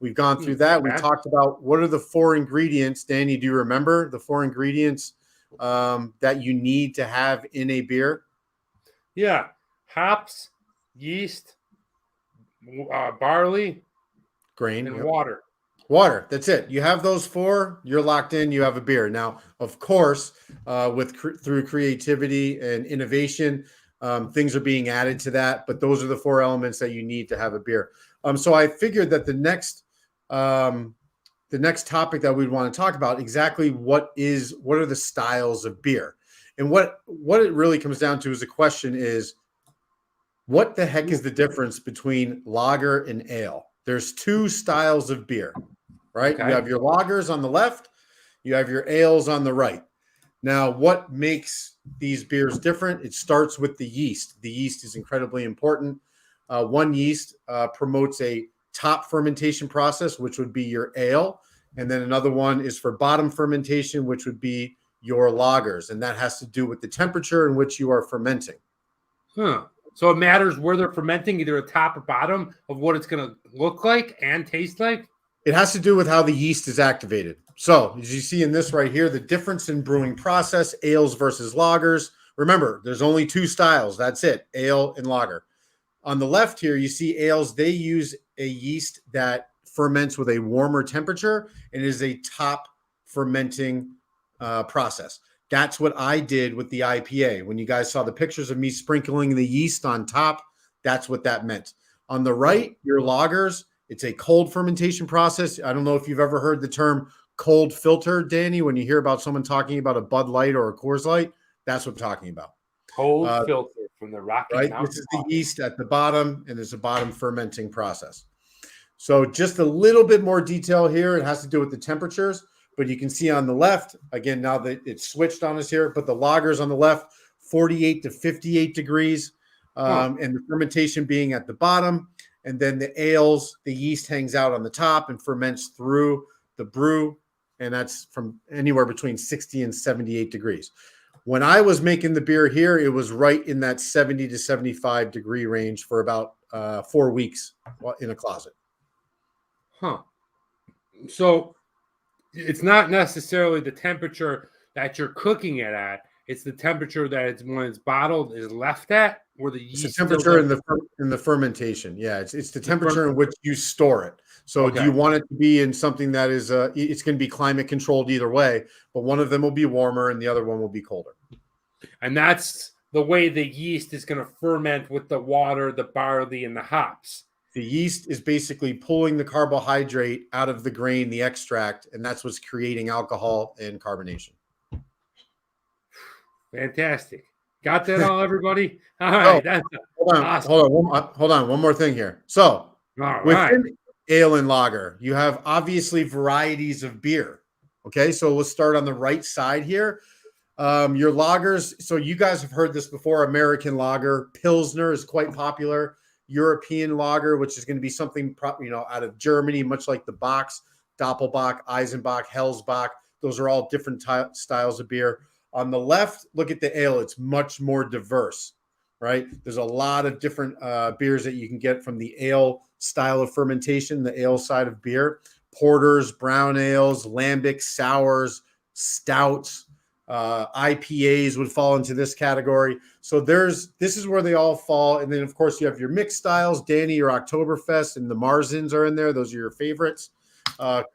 We've gone through that. We talked about what are the 4 ingredients. Danny, do you remember the 4 ingredients that you need to have in a beer? Yeah, hops, yeast, barley, grain, and water. Water. That's it. You have those 4, you're locked in. You have a beer. Now, of course, through creativity and innovation, Things are being added to that, but those are the 4 elements that you need to have a beer. So I figured that the next topic that we'd want to talk about exactly what are the styles of beer, and what it really comes down to is the question is, what the heck is the difference between lager and ale? There's 2 styles of beer, right? Okay. You have your lagers on the left, you have your ales on the right. Now, what makes these beers different? It starts with the yeast. The yeast is incredibly important. One yeast promotes a top fermentation process, which would be your ale. And then another one is for bottom fermentation, which would be your lagers. And that has to do with the temperature in which you are fermenting. Huh. So it matters where they're fermenting, either a top or bottom of what it's going to look like and taste like? It has to do with how the yeast is activated. So as you see in this right here, the difference in brewing process, ales versus lagers. Remember, there's only 2 styles. That's it, ale and lager. On the left here, you see ales. They use a yeast that ferments with a warmer temperature and is a top fermenting process. That's what I did with the IPA. When you guys saw the pictures of me sprinkling the yeast on top, that's what that meant. On the right, your lagers, it's a cold fermentation process. I don't know if you've ever heard the term cold filter, Danny, when you hear about someone talking about a Bud Light or a Coors Light, that's what I'm talking about. Cold filter from the Rocky right? Mountain. This is the yeast at the bottom, and there's a bottom fermenting process. So just a little bit more detail here. It has to do with the temperatures, but you can see on the left, again, now that it's switched on us here, but the lagers on the left, 48 to 58 degrees, and the fermentation being at the bottom. And then the ales, the yeast hangs out on the top and ferments through the brew, and that's from anywhere between 60 and 78 degrees. When I was making the beer here, it was right in that 70 to 75 degree range for about 4 weeks in a closet. Huh. So it's not necessarily the temperature that you're cooking it at. It's the temperature that it's when it's bottled is left at, where the yeast. It's the temperature in the fermentation. Yeah, it's the temperature in which you store it. So do you want it to be in something that is it's going to be climate controlled either way, but one of them will be warmer and the other one will be colder. And that's the way the yeast is going to ferment with the water, the barley, and the hops. The yeast is basically pulling the carbohydrate out of the grain, the extract, and that's what's creating alcohol and carbonation. Fantastic. Got that all, everybody? All right. That's awesome. Hold on. One more thing here. So within ale and lager, you have obviously varieties of beer. Okay, so let's start on the right side here. Your lagers. So you guys have heard this before. American lager, Pilsner is quite popular. European lager, which is going to be something out of Germany, much like the Box, Doppelbock, Eisenbach, Hellsbach. Those are all different styles of beer. On the left, look at the ale. It's much more diverse, right? There's a lot of different beers that you can get from the ale style of fermentation, the ale side of beer. Porters, brown ales, lambics, sours, stouts, IPAs would fall into this category. So this is where they all fall. And then, of course, you have your mixed styles. Danny, your Oktoberfest and the Marzens are in there. Those are your favorites.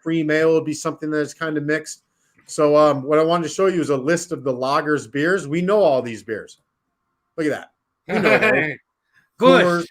Cream ale would be something that's kind of mixed. So what I wanted to show you is a list of the lagers beers. We know all these beers. Look at that. We know those. Coors,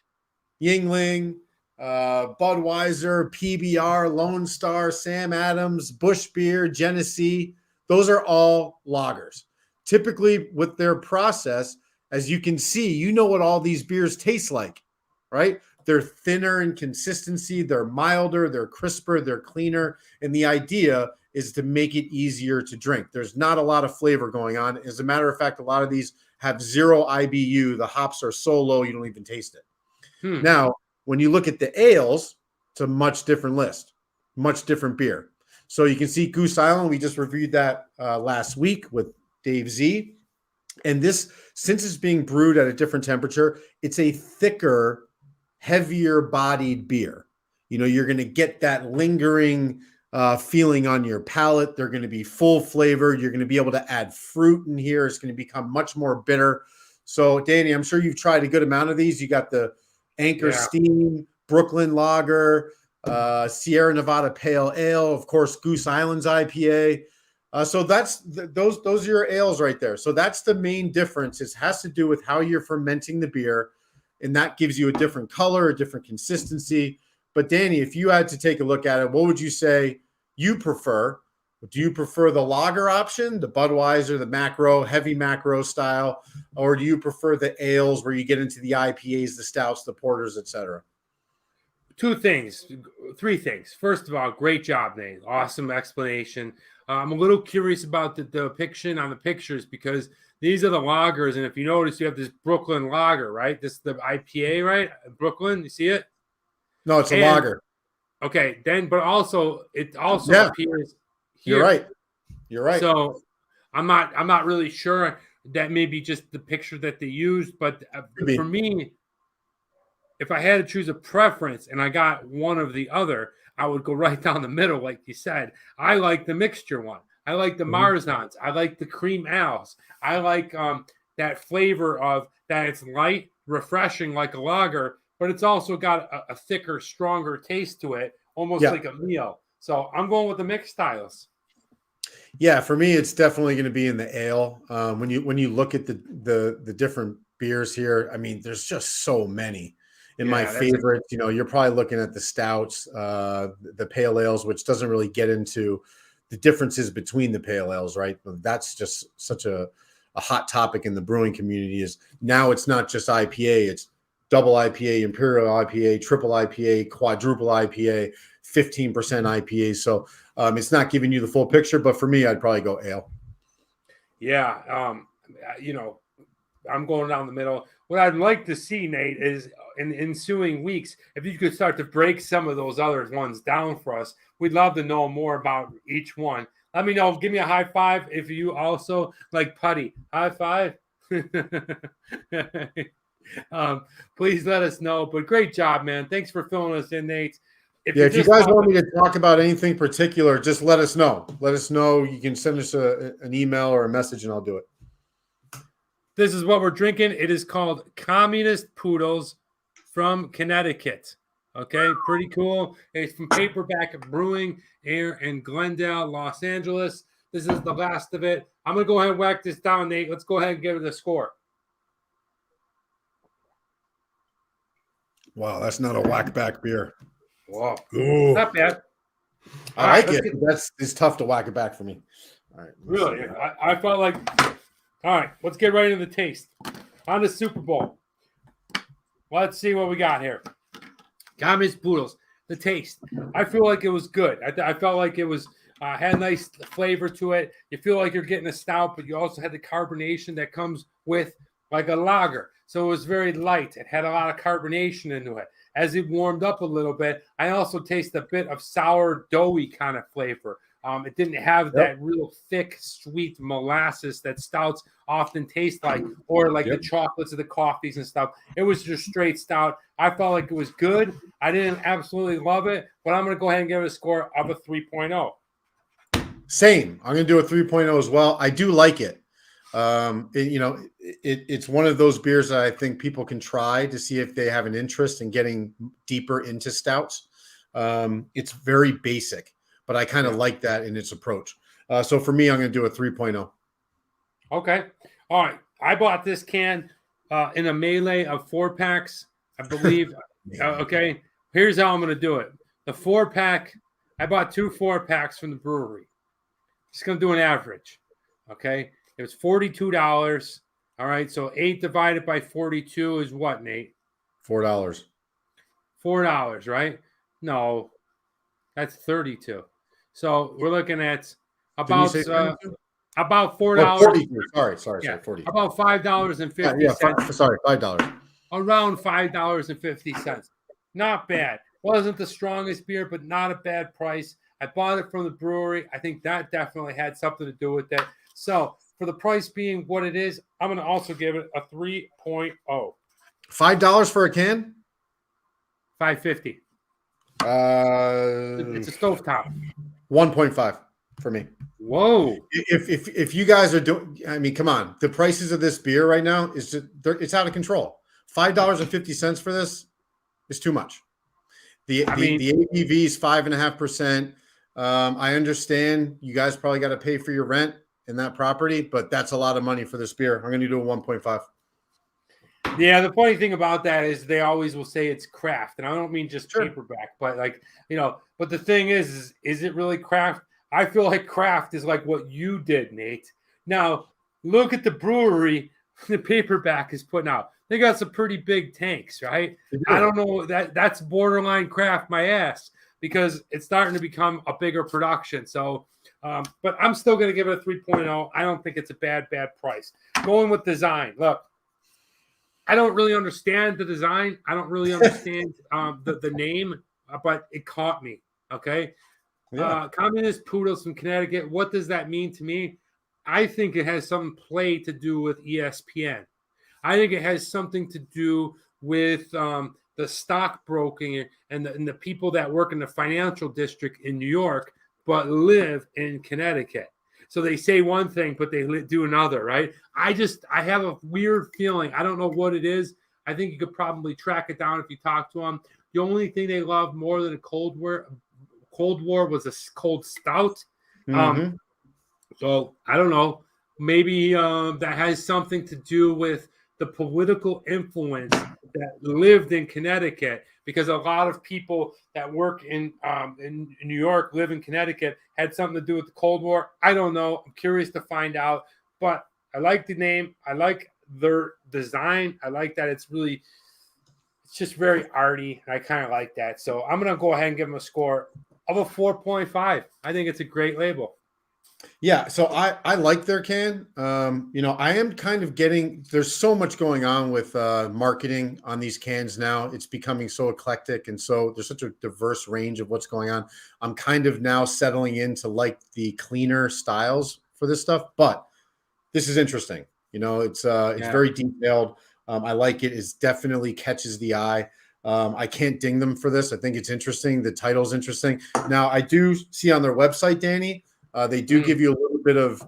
Yingling, Budweiser, PBR, Lone Star, Sam Adams, Busch Beer, Genesee. Those are all lagers. Typically with their process, as you can see, you know what all these beers taste like, right? They're thinner in consistency. They're milder. They're crisper. They're cleaner. And the idea is to make it easier to drink. There's not a lot of flavor going on. As a matter of fact, a lot of these have 0 IBU. The hops are so low, you don't even taste it. Now, when you look at the ales, it's a much different list, much different beer. So you can see Goose Island. We just reviewed that last week with Dave Z. And this, since it's being brewed at a different temperature, it's a thicker, heavier bodied beer. You're going to get that lingering feeling on your palate. They're going to be full flavored. You're going to be able to add fruit in here. It's going to become much more bitter. So, Danny, I'm sure you've tried a good amount of these. You got the Anchor Steam, Brooklyn Lager, Sierra Nevada Pale Ale, of course, Goose Island's IPA. So that's those are your ales right there. So that's the main difference. It has to do with how you're fermenting the beer, and that gives you a different color, a different consistency. But Danny, if you had to take a look at it, what would you say you prefer? Do you prefer the lager option, the Budweiser, the macro, heavy macro style, or do you prefer the ales where you get into the IPAs, the stouts, the porters, etc.? Three things. First of all, great job, Nate. Awesome explanation. I'm a little curious about the depiction on the pictures because these are the lagers, and if you notice, you have this Brooklyn lager, right? This is the IPA, right? Brooklyn, you see it? No, it's a lager. Okay, but also it appears here. You're right. So I'm not really sure. That may be just the picture that they used, but for me, if I had to choose a preference and I got one of the other, I would go right down the middle, like you said. I like the mixture one. I like the Marzans. I like the cream ales. I like that flavor of that it's light, refreshing like a lager, but it's also got a thicker, stronger taste to it, almost like a meal. So I'm going with the mixed styles. Yeah, for me, it's definitely going to be in the ale. When you look at the different beers here, I mean, there's just so many. My favorites, you're probably looking at the stouts, the pale ales, which doesn't really get into the differences between the pale ales, right? But that's just such a hot topic in the brewing community. Is now it's not just IPA, it's double IPA, imperial IPA, triple IPA, quadruple IPA, 15% IPA. So it's not giving you the full picture, but for me, I'd probably go ale. Yeah, I'm going down the middle. What I'd like to see, Nate, is in the ensuing weeks, if you could start to break some of those other ones down for us. We'd love to know more about each one. Let me know. Give me a high five if you also like putty. High five. Please let us know. But great job, man. Thanks for filling us in, Nate. If you guys want me to talk about anything particular, just let us know. Let us know. You can send us an email or a message, and I'll do it. This is what we're drinking. It is called Communist Poodles from Connecticut. Okay, pretty cool. It's from Paperback Brewing here in Glendale, Los Angeles. This is the last of it. I'm going to go ahead and whack this down, Nate. Let's go ahead and give it a score. Wow, that's not a whack-back beer. Wow. Ooh. Not bad. I like it. It's tough to whack it back for me. All right. Really? I felt like... All right, let's get right into the taste. On the Super Bowl. Let's see what we got here. Communist Poodles. The taste. I feel like it was good. I felt like it was had a nice flavor to it. You feel like you're getting a stout, but you also had the carbonation that comes with like a lager. So it was very light. It had a lot of carbonation into it. As it warmed up a little bit, I also taste a bit of sour, doughy kind of flavor. It didn't have that real thick, sweet molasses that stouts often taste like, or like the chocolates of the coffees and stuff. It was just straight stout. I felt like it was good. I didn't absolutely love it, but I'm going to go ahead and give it a score of a 3.0. Same. I'm going to do a 3.0 as well. I do like it. It's one of those beers that I think people can try to see if they have an interest in getting deeper into stouts. It's very basic, but I kind of like that in its approach. So for me, I'm going to do a 3.0. Okay. All right. I bought this can in a melee of 4-packs, I believe. Okay. Here's how I'm going to do it. The 4-pack, I bought 2 4-packs from the brewery. Just going to do an average. Okay. It was $42. All right. So 8 divided by 42 is what, Nate? $4. $4, right? No, that's 32. So we're looking at about $4. Oh, 42. Sorry. Yeah, 40. about $5.50. $5. Around $5.50. Not bad. Wasn't the strongest beer, but not a bad price. I bought it from the brewery. I think that definitely had something to do with it. So for the price being what it is, I'm going to also give it a 3.0. $5 for a can? $5.50. It's a stovetop. 1.5 for me. Whoa! If you guys are doing, I mean, come on, the prices of this beer right now it's out of control. $5.50 for this is too much. The ABV is 5.5%. I understand you guys probably got to pay for your rent in that property, but that's a lot of money for this beer. I'm going to do a 1.5. Yeah, the funny thing about that is they always will say it's craft, and I don't mean just paperback, but like, but the thing is it really craft? I feel like craft is like what you did, Nate. Now, look at the brewery the paperback is putting out. They got some pretty big tanks, right? I don't know, that's borderline craft my ass, because it's starting to become a bigger production. So, but I'm still going to give it a 3.0. I don't think it's a bad price. Going with design. Look, I don't really understand the design. I don't really understand the name, but it caught me. Okay. Yeah. Communist Poodles from Connecticut. What does that mean to me? I think it has some play to do with ESPN. I think it has something to do with the stockbroking and the people that work in the financial district in New York, but live in Connecticut. So they say one thing, but they do another, right? I have a weird feeling. I don't know what it is. I think you could probably track it down if you talk to them. The only thing they love more than a Cold War was a cold stout. Mm-hmm. So I don't know. Maybe that has something to do with the political influence that lived in Connecticut, because a lot of people that work in New York live in Connecticut. Had something to do with the Cold War. I don't know. I'm curious to find out. But I like the name. I like their design. I like that it's just very arty. I kind of like that. So I'm going to go ahead and give them a score of a 4.5. I think it's a great label. Yeah, so I like their can. I am kind of there's so much going on with marketing on these cans now. It's becoming so eclectic, and so there's such a diverse range of what's going on. I'm kind of now settling into like the cleaner styles for this stuff, but this is interesting. It's very detailed. I like it. It definitely catches the eye. I can't ding them for this. I think it's interesting. The title's interesting. Now, I do see on their website, Danny, they do give you a little bit of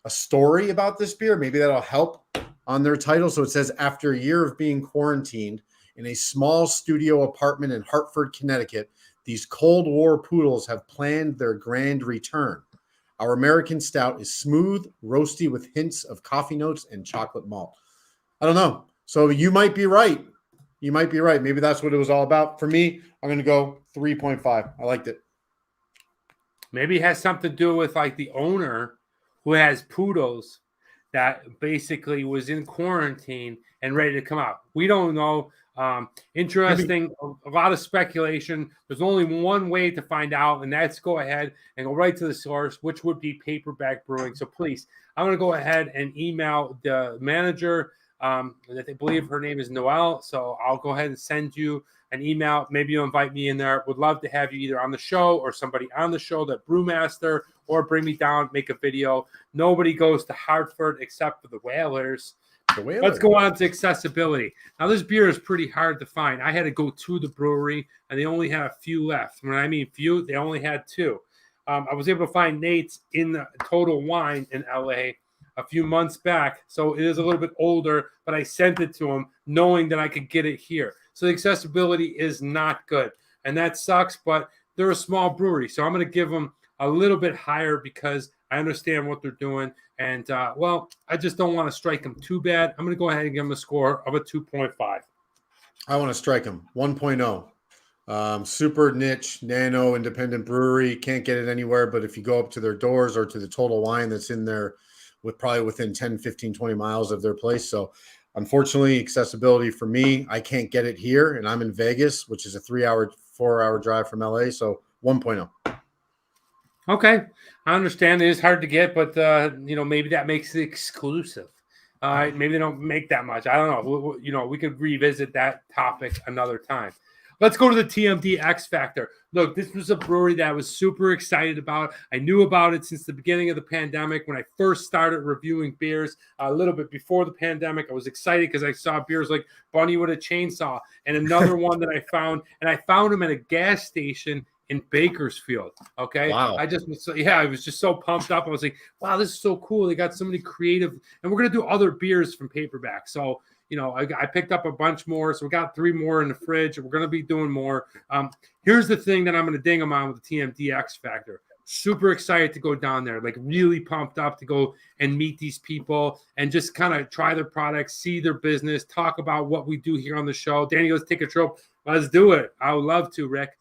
a story about this beer. Maybe that'll help on their title. So it says, after a year of being quarantined in a small studio apartment in Hartford, Connecticut, these Cold War Poodles have planned their grand return. Our American stout is smooth, roasty with hints of coffee notes and chocolate malt. I don't know. So you might be right. Maybe that's what it was all about. For me, I'm going to go 3.5. I liked it. Maybe it has something to do with like the owner who has Poodles that basically was in quarantine and ready to come out. We don't know. Interesting. A lot of speculation. There's only one way to find out, and that's go ahead and go right to the source, which would be Paperback Brewing. So please, I'm going to go ahead and email the manager. I believe her name is Noelle. So I'll go ahead and send you an email. Maybe you'll invite me in there. Would love to have you either on the show or somebody on the show, that brewmaster, or bring me down, make a video. Nobody goes to Hartford except for the Whalers. Let's go on to accessibility. Now, this beer is pretty hard to find. I had to go to the brewery, and they only had a few left. When I mean few, they only had 2. I was able to find Nate's in the Total Wine in LA a few months back. So it is a little bit older, but I sent it to him knowing that I could get it here. So the accessibility is not good, and that sucks, but they're a small brewery. So I'm going to give them a little bit higher because I understand what they're doing. And, I just don't want to strike them too bad. I'm going to go ahead and give them a score of a 2.5. I want to strike them 1.0. Super niche, nano, independent brewery. Can't get it anywhere, but if you go up to their doors or to the Total Wine that's in there, probably within 10, 15, 20 miles of their place. So unfortunately, accessibility for me, I can't get it here, and I'm in Vegas, which is a 4-hour drive from LA. So 1.0. Okay. I understand it is hard to get, but maybe that makes it exclusive. Maybe they don't make that much. I don't know. We could revisit that topic another time. Let's go to the Tmdx Factor. Look, this was a brewery that I was super excited about. I knew about it since the beginning of the pandemic when I first started reviewing beers a little bit before the pandemic. I was excited because I saw beers like Bunny with a Chainsaw and another one that I found, and I found them at a gas station in Bakersfield. Okay. Wow. I was just so pumped up. I was like, wow, this is so cool. They got so many creative, and we're going to do other beers from Paperback. So, I picked up a bunch more, so we got 3 more in the fridge. We're going to be doing more. Here's the thing that I'm going to ding them on with the TMDX Factor. Super excited to go down there, like really pumped up to go and meet these people and just kind of try their products, see their business, talk about what we do here on the show. Danny, let's take a trip. Let's do it. I would love to, Rick.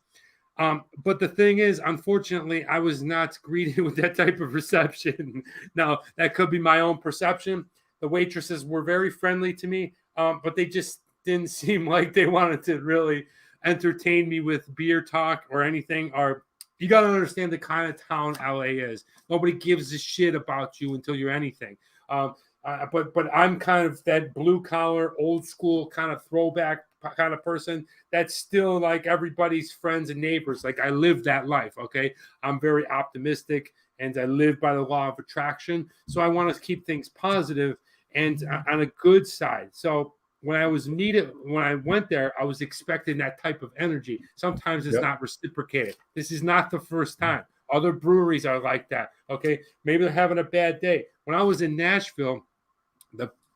But the thing is, unfortunately, I was not greeted with that type of reception. Now, that could be my own perception. The waitresses were very friendly to me, but they just didn't seem like they wanted to really entertain me with beer talk or anything. Or you got to understand the kind of town LA is. Nobody gives a shit about you until you're anything. But I'm kind of that blue collar, old school kind of throwback kind of person that's still like everybody's friends and neighbors. Like I live that life. Okay. I'm very optimistic and I live by the law of attraction. So I want to keep things positive and on a good side. So when I went there, I was expecting that type of energy. Sometimes it's not reciprocated. This is not the first time. Other breweries are like that. Okay. Maybe they're having a bad day. When I was in Nashville,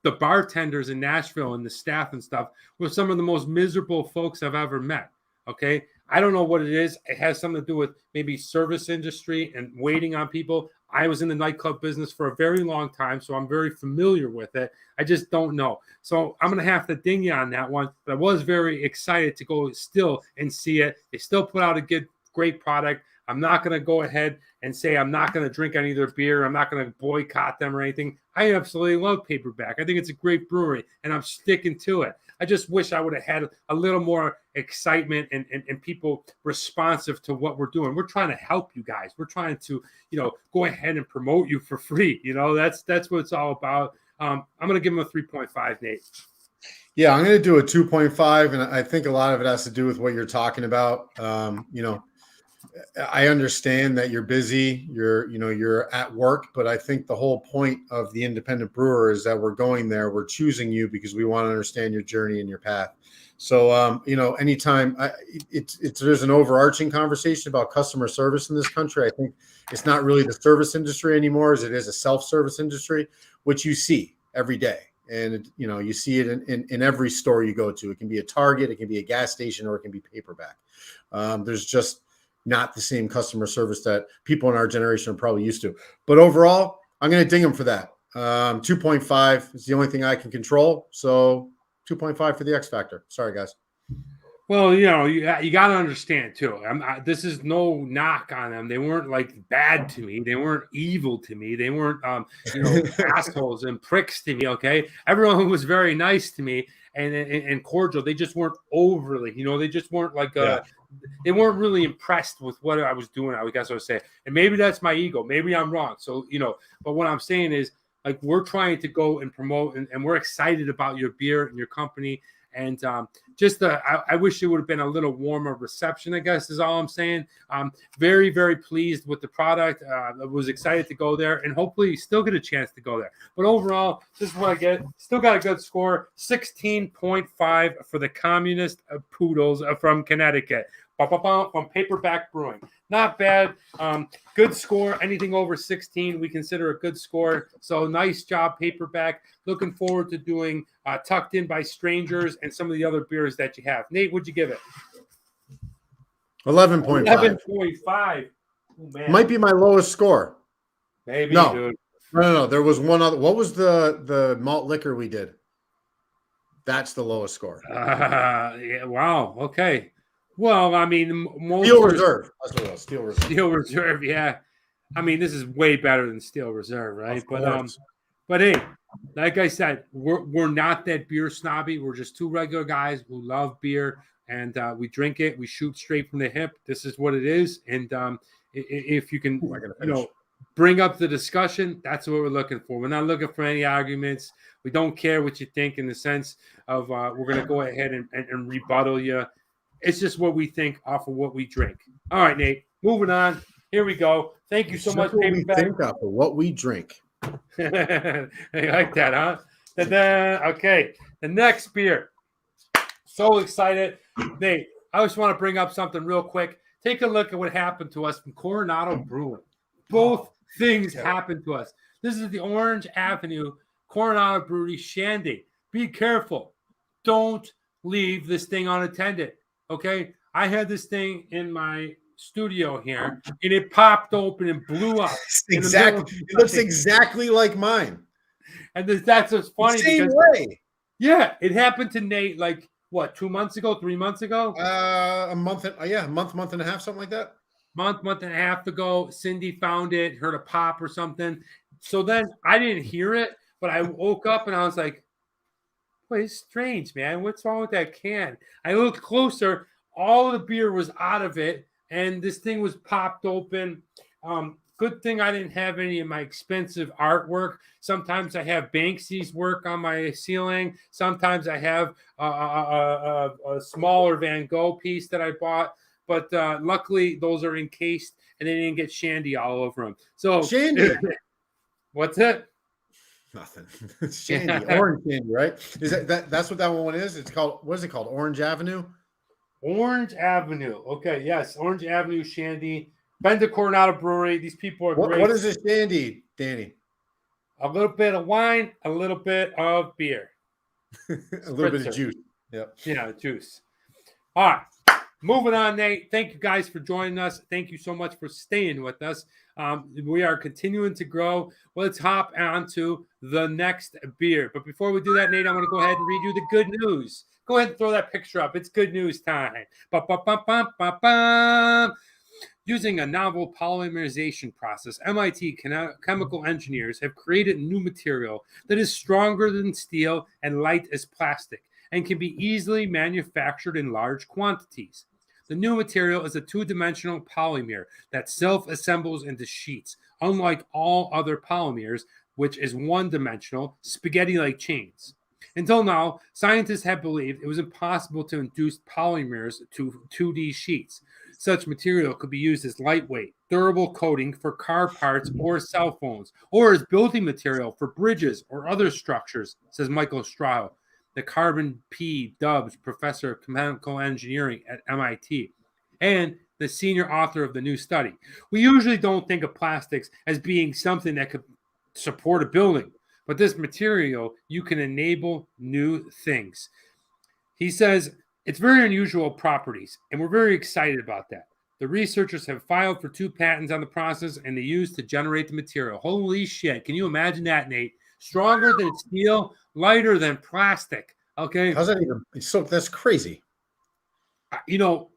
the bartenders in Nashville and the staff and stuff were some of the most miserable folks I've ever met. Okay. I don't know what it is. It has something to do with maybe service industry and waiting on people. I was in the nightclub business for a very long time, so I'm very familiar with it. I just don't know. So I'm going to have to ding you on that one. But I was very excited to go still and see it. They still put out a great product. I'm not going to go ahead and say I'm not going to drink any of their beer. I'm not going to boycott them or anything. I absolutely love Paperback. I think it's a great brewery, and I'm sticking to it. I just wish I would have had a little more excitement and people responsive to what we're doing. We're trying to help you guys. We're trying to, go ahead and promote you for free. That's what it's all about. I'm going to give them a 3.5, Nate. Yeah, I'm going to do a 2.5, and I think a lot of it has to do with what you're talking about. I understand that you're busy, you're at work, but I think the whole point of the independent brewer is that we're going there. We're choosing you because we want to understand your journey and your path. So, anytime there's an overarching conversation about customer service in this country, I think it's not really the service industry anymore as it is a self-service industry, which you see every day. And, you see it in every store you go to. It can be a Target, it can be a gas station, or it can be Paperback. There's just not the same customer service that people in our generation are probably used to. But overall, I'm going to ding them for that. 2.5 is the only thing I can control. So 2.5 for the X Factor. Sorry, guys. Well, you got to understand, too. This is no knock on them. They weren't like bad to me. They weren't evil to me. They weren't, assholes and pricks to me. Okay. Everyone was very nice to me and cordial. They just weren't overly, they just weren't like, they weren't really impressed with what I was doing. I guess I would say, and maybe that's my ego. Maybe I'm wrong. So, but what I'm saying is like, we're trying to go and promote and we're excited about your beer and your company. And I wish it would have been a little warmer reception, I guess is all I'm saying. I'm very, very pleased with the product. I was excited to go there and hopefully still get a chance to go there. But overall, this is what I get. Still got a good score, 16.5 for the Communist Poodles from Connecticut. From Paperback Brewing. Not bad. Good score. Anything over 16 we consider a good score. So nice job, Paperback. Looking forward to doing Tucked In by Strangers and some of the other beers that you have. Nate, what'd you give it? 11.5. 11.5. Oh, man. Might be my lowest score. Maybe, no. Dude. No. There was one other. What was the malt liquor we did? That's the lowest score. Yeah, wow. Okay. Well, I mean, Steel Reserve. That's what it was. Steel Reserve. Steel Reserve, yeah. I mean, this is way better than Steel Reserve, right? But hey, like I said, we're not that beer snobby. We're just two regular guys who love beer, and we drink it. We shoot straight from the hip. This is what it is, and if you can, bring up the discussion, that's what we're looking for. We're not looking for any arguments. We don't care what you think in the sense of we're going to go ahead and rebuttal you. It's just what we think off of what we drink. All right, Nate, moving on. Here we go. Thank you so much, Paperback. We think off of what we drink. You like that, huh? Okay, the next beer. So excited. Nate, I just want to bring up something real quick. Take a look at what happened to us from Coronado Brewing. Both things happened to us. This is the Orange Avenue Coronado Brewery Shandy. be careful. Don't leave this thing unattended. Okay. I had this thing in my studio here, and it popped open and blew up. Exactly. It looks exactly like mine. And that's what's funny. Same because, way. Yeah, it happened to Nate like what, 2 months ago, 3 months ago? A month and a half, something like that. Month and a half ago. Cindy found it, heard a pop or something. So then I didn't hear it, but I woke up and I was like, "Wait, it's strange, man. What's wrong with that can?" I looked closer. All of the beer was out of it, and this thing was popped open. Good thing I didn't have any of my expensive artwork. Sometimes I have Banksy's work on my ceiling. Sometimes I have a smaller Van Gogh piece that I bought. But luckily, those are encased, and they didn't get shandy all over them. So Shandy. What's it? Nothing. Shandy, orange candy, right? Is that's what that one is? It's called, what is it called? Orange Avenue? Orange Avenue. Okay, yes, Orange Avenue Shandy. Been to Coronado Brewery. These people are great. What is a shandy, Danny? A little bit of wine, a little bit of beer. A little bit of juice. Yep. Yeah, juice. All right. Moving on, Nate. Thank you guys for joining us. Thank you so much for staying with us. We are continuing to grow. Let's hop on to the next beer. But before we do that, Nate, I'm going to go ahead and read you the good news. Go ahead and throw that picture up. It's good news time. Using a novel polymerization process, MIT chemical engineers have created a new material that is stronger than steel and light as plastic and can be easily manufactured in large quantities. The new material is a two-dimensional polymer that self-assembles into sheets, unlike all other polymers, which is one-dimensional, spaghetti-like chains. Until now, scientists have believed it was impossible to induce polymers to 2D sheets. Such material could be used as lightweight, durable coating for car parts or cell phones, or as building material for bridges or other structures, says Michael Strahl, the Carbon P. Dubs Professor of Chemical Engineering at MIT, and the senior author of the new study. We usually don't think of plastics as being something that could support a building, but this material, you can enable new things. He says it's very unusual properties, and we're very excited about that. The researchers have filed for 2 patents on the process, and they used to generate the material. Holy shit. Can you imagine that, Nate? Stronger than steel, lighter than plastic. Okay. How's that even? That's crazy. You know,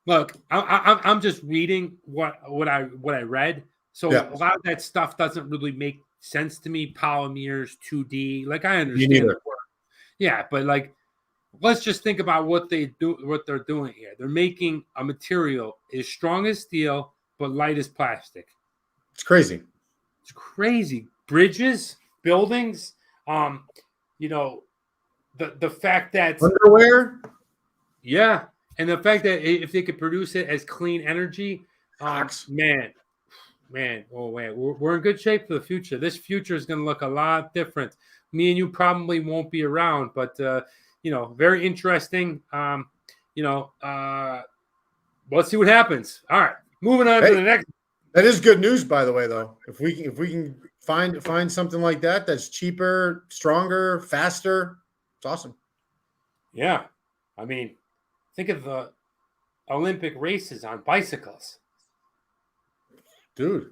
look, I'm just reading what I read. So Yeah. a lot of that stuff doesn't really make sense to me. Polymers, 2D, like I Me understand neither. the word. Yeah, but like, let's just think about what they're doing here. They're making a material as strong as steel but light as plastic. It's crazy. It's crazy. Bridges, buildings, you know, the fact that Underwear. Yeah, and the fact that if they could produce it as clean energy, man, oh man, we're in good shape for the future. This future is going to look a lot different. Me and you probably won't be around, but you know, very interesting. You know, let's see what happens. All right, moving on to the next. That is good news, by the way, though. If we can find something like that that's cheaper, stronger, faster, it's awesome. Yeah, I mean, think of the Olympic races on bicycles. Dude.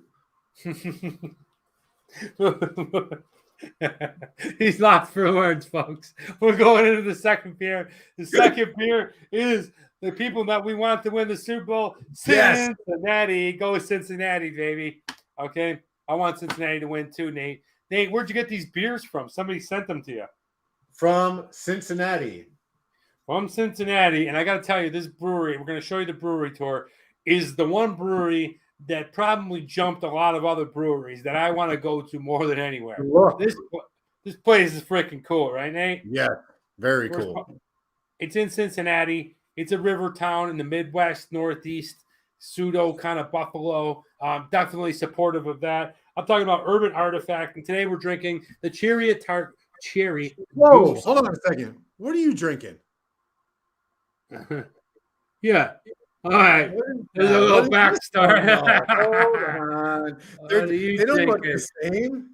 He's lost for words, folks. We're going into the second beer. The second beer is the people that we want to win the Super Bowl. Cincinnati. Yes. Go Cincinnati, baby. Okay. I want Cincinnati to win too, Nate. Nate, where'd you get these beers from? Somebody sent them to you. From Cincinnati. From Cincinnati. And I got to tell you, this brewery, we're going to show you the brewery tour, is the one brewery that probably jumped a lot of other breweries that I want to go to more than anywhere. Look. This place is freaking cool, right, Nate? Yeah, very cool. It's in Cincinnati. It's a river town in the Midwest, Northeast, pseudo kind of Buffalo. Definitely supportive of that. I'm talking about Urban Artifact, and today we're drinking the CHARIOT Tart Cherry. Whoa, hold on a second. What are you drinking? Yeah. All right. There's a little backstory. Hold on. They don't look the same.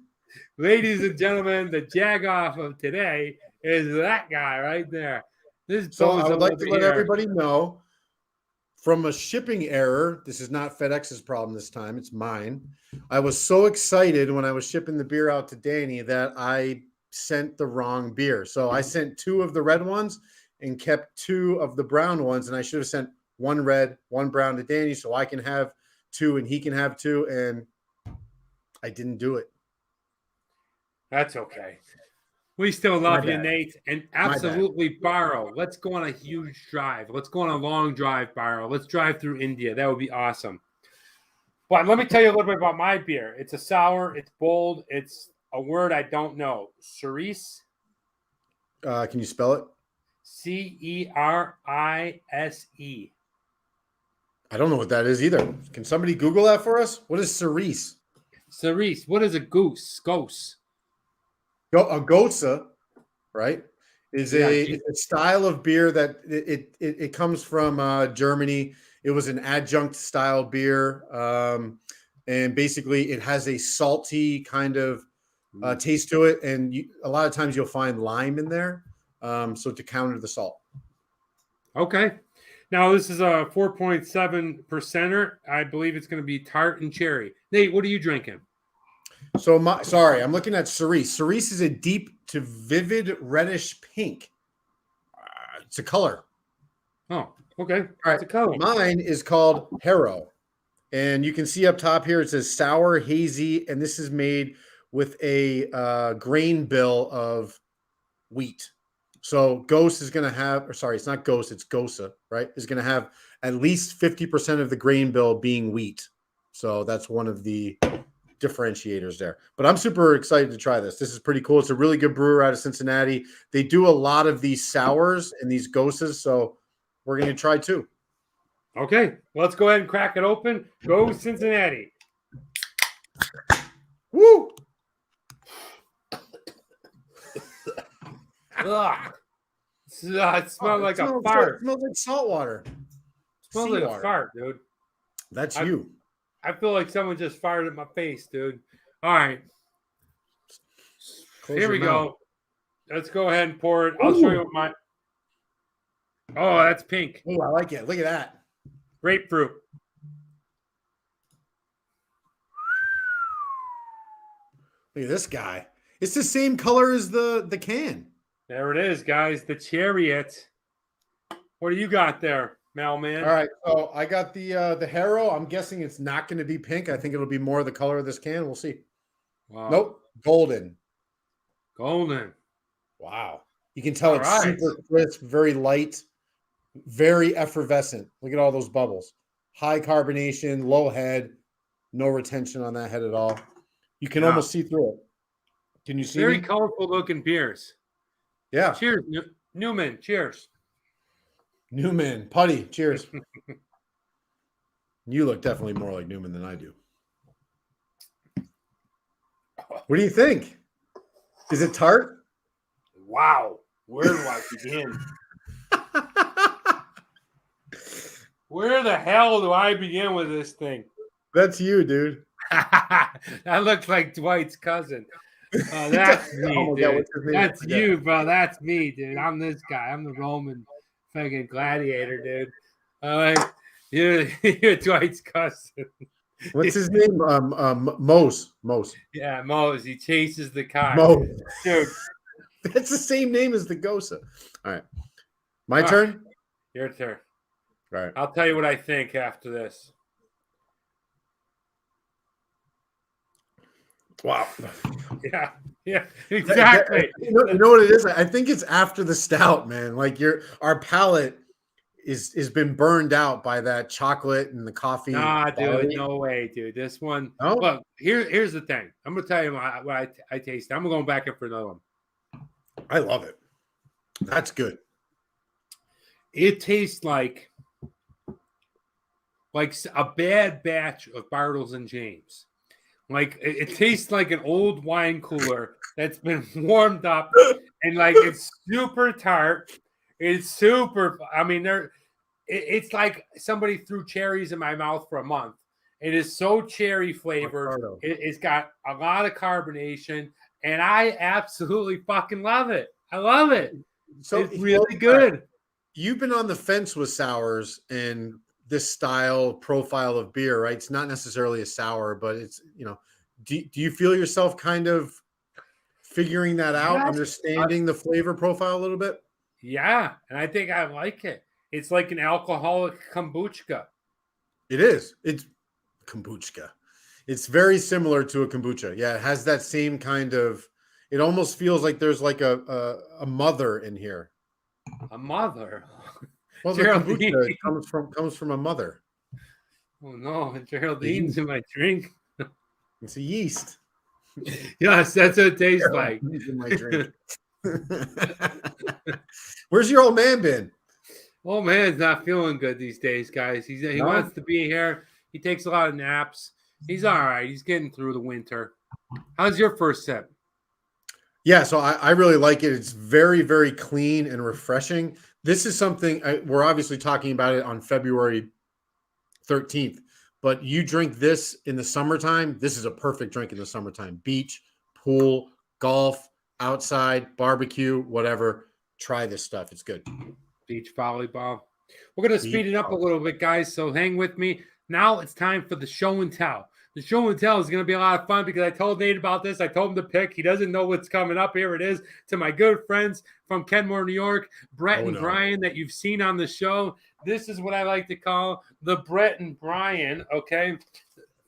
Ladies and gentlemen, the jag-off of today is that guy right there. This So I bozo would like over to let here. everybody know from a shipping error, this is not FedEx's problem this time, it's mine. I was so excited when I was shipping the beer out to Danny that I sent the wrong beer. So I sent 2 of the red ones and kept 2 of the brown ones. And I should have sent 1 red, 1 brown to Danny so I can have 2 and he can have 2. And I didn't do it. That's okay. We still love My you, bad. Nate. And bad. absolutely, Barrow. Let's go on a huge drive. Let's go on a long drive, Barrow. Let's drive through India. That would be awesome. But let me tell you a little bit about my beer. It's a sour. It's bold. It's a word I don't know. Cerise. Can you spell it? Cerise. I don't know what that is either. Can somebody Google that for us? What is cerise? Cerise. What is a goose? Gose. A GOSE, right, is Yeah, a style of beer that it comes from Germany. It was an adjunct style beer, and basically it has a salty kind of taste to it, and a lot of times you'll find lime in there, so to counter the salt. Okay. Now this is a 4.7%er. I believe it's going to be tart and cherry. Nate, what are you drinking? So I'm looking at cerise. Cerise is a deep to vivid reddish pink. It's a color. Oh, okay. All right. It's a color. Mine is called Harrow. And you can see up top here, it says sour, hazy, and this is made with a grain bill of wheat. So GOSE is going to have, or sorry, it's not GOSE, it's GOSE, right? Is going to have at least 50% of the grain bill being wheat. So that's one of the differentiators there. But I'm super excited to try this. This is pretty cool. It's a really good brewer out of Cincinnati. They do a lot of these sours and these GOSEs, so we're going to try 2. Okay, let's go ahead and crack it open. Go Cincinnati. Woo! Ugh. It smells like a fart. It smells like salt water. It smells like Seawater. a fart, dude. That's you. I feel like someone just fired at my face, dude. All right. Here we go. Let's go ahead and pour it. I'll show you what my... Oh, that's pink. Oh, I like it. Look at that. Grapefruit. Look at this guy. It's the same color as the can. There it is, guys. The Chariot. What do you got there, Mailman? All right. So I got the Harrow. I'm guessing it's not going to be pink. I think it'll be more the color of this can. We'll see. Wow. Nope. Golden. Golden. Wow. You can tell All it's right. super crisp, very light, very effervescent. Look at all those bubbles. High carbonation, low head, no retention on that head at all. You can almost see through it. Can you see Very me? colorful looking beers. Yeah. Cheers, Newman. Cheers. Newman. Putty. Cheers. You look definitely more like Newman than I do. What do you think? Is it tart? Wow. Where do I begin? Where the hell do I begin with this thing? That's you, dude. That looks like Dwight's cousin. That's me, Oh my dude. God, what's his name? That's you, bro. That's me, dude. I'm this guy. I'm the Roman fucking gladiator, dude. You're Dwight's cousin. What's his name? Mose. Yeah, Mose. He chases the car. Mose. Dude. That's the same name as the GOSE. All right. My turn? Your turn. All right. I'll tell you what I think after this. Wow. Yeah, exactly. You know what it is? I think it's after the stout, man. Like our palate is been burned out by that chocolate and the coffee. Nah, barley. dude, no way, dude. This one. No? Look, here's the thing. I'm gonna tell you what I taste. I'm going back in for another one. I love it. That's good. It tastes like a bad batch of Bartles and James. Like it tastes like an old wine cooler that's been warmed up, and like it's super tart. It's super. I mean, it's like somebody threw cherries in my mouth for a month. It is so cherry flavored. It's got a lot of carbonation, and I absolutely fucking love it. I love it. So It's really good. You've been on the fence with sours and this style profile of beer, right? It's not necessarily a sour, but it's, do you feel yourself kind of figuring that out, Yes. understanding the flavor profile a little bit? Yeah, and I think I like it. It's like an alcoholic kombucha. It is. It's kombucha. It's very similar to a kombucha. Yeah, it has that same kind of. It almost feels like there's like a mother in here. A mother. Well, the kombucha comes from a mother. Oh no, Geraldine's in my drink. It's a yeast. Yes, that's what it tastes like. In my drink. Where's your old man been? Oh man's not feeling good these days, guys. He wants to be here. He takes a lot of naps. He's all right. He's getting through the winter. How's your first sip? Yeah, so I really like it. It's very, very clean and refreshing. This is something we're obviously talking about it on February 13th, but you drink this in the summertime. This is a perfect drink in the summertime. Beach, pool, golf, outside, barbecue, whatever. Try this stuff. It's good. Beach volleyball. We're going to speed it up a little bit, guys, so hang with me. Now it's time for the show and tell. The show and tell is going to be a lot of fun because I told Nate about this. I told him to pick. He doesn't know what's coming up. Here it is. To my good friends from Kenmore, New York, Brett and Brian that you've seen on the show. This is what I like to call the Brett and Brian, okay?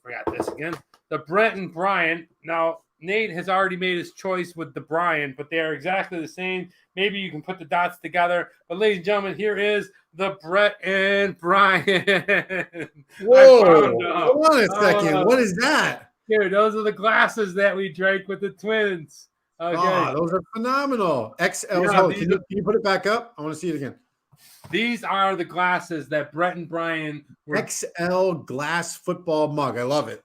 Forgot this again. The Brett and Brian. Now, Nate has already made his choice with the Brian, but they are exactly the same. Maybe you can put the dots together. But ladies and gentlemen, here is the Brett and Brian. Whoa! Hold on a second. What is that? Dude, those are the glasses that we drank with the twins. Okay. Oh, those are phenomenal. XL. Yeah, can you put it back up? I want to see it again. These are the glasses that Brett and Brian were. XL glass football mug. I love it.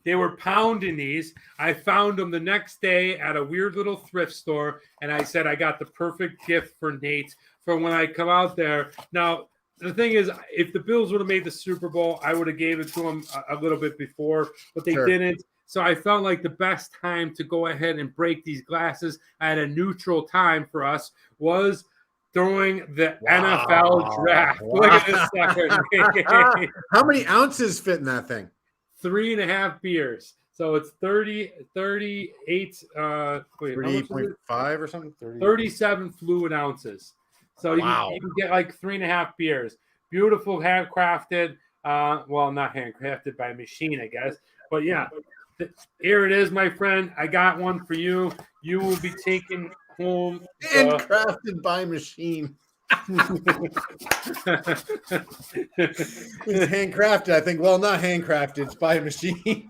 They were pounding these. I found them the next day at a weird little thrift store, and I said I got the perfect gift for Nate for when I come out there. Now, the thing is, if the Bills would have made the Super Bowl, I would have gave it to them a little bit before, but they didn't. So I felt like the best time to go ahead and break these glasses at a neutral time for us was during the NFL draft. Wow. Look at this sucker. How many ounces fit in that thing? 3.5 beers. So it's 38, 38.5 or something? 37 fluid ounces. So you can get like 3.5 beers. Beautiful handcrafted. Well, not handcrafted by machine, I guess. But yeah, here it is, my friend. I got one for you. You will be taking home. Handcrafted by machine. It's handcrafted. I think, well, not handcrafted. It's by a machine.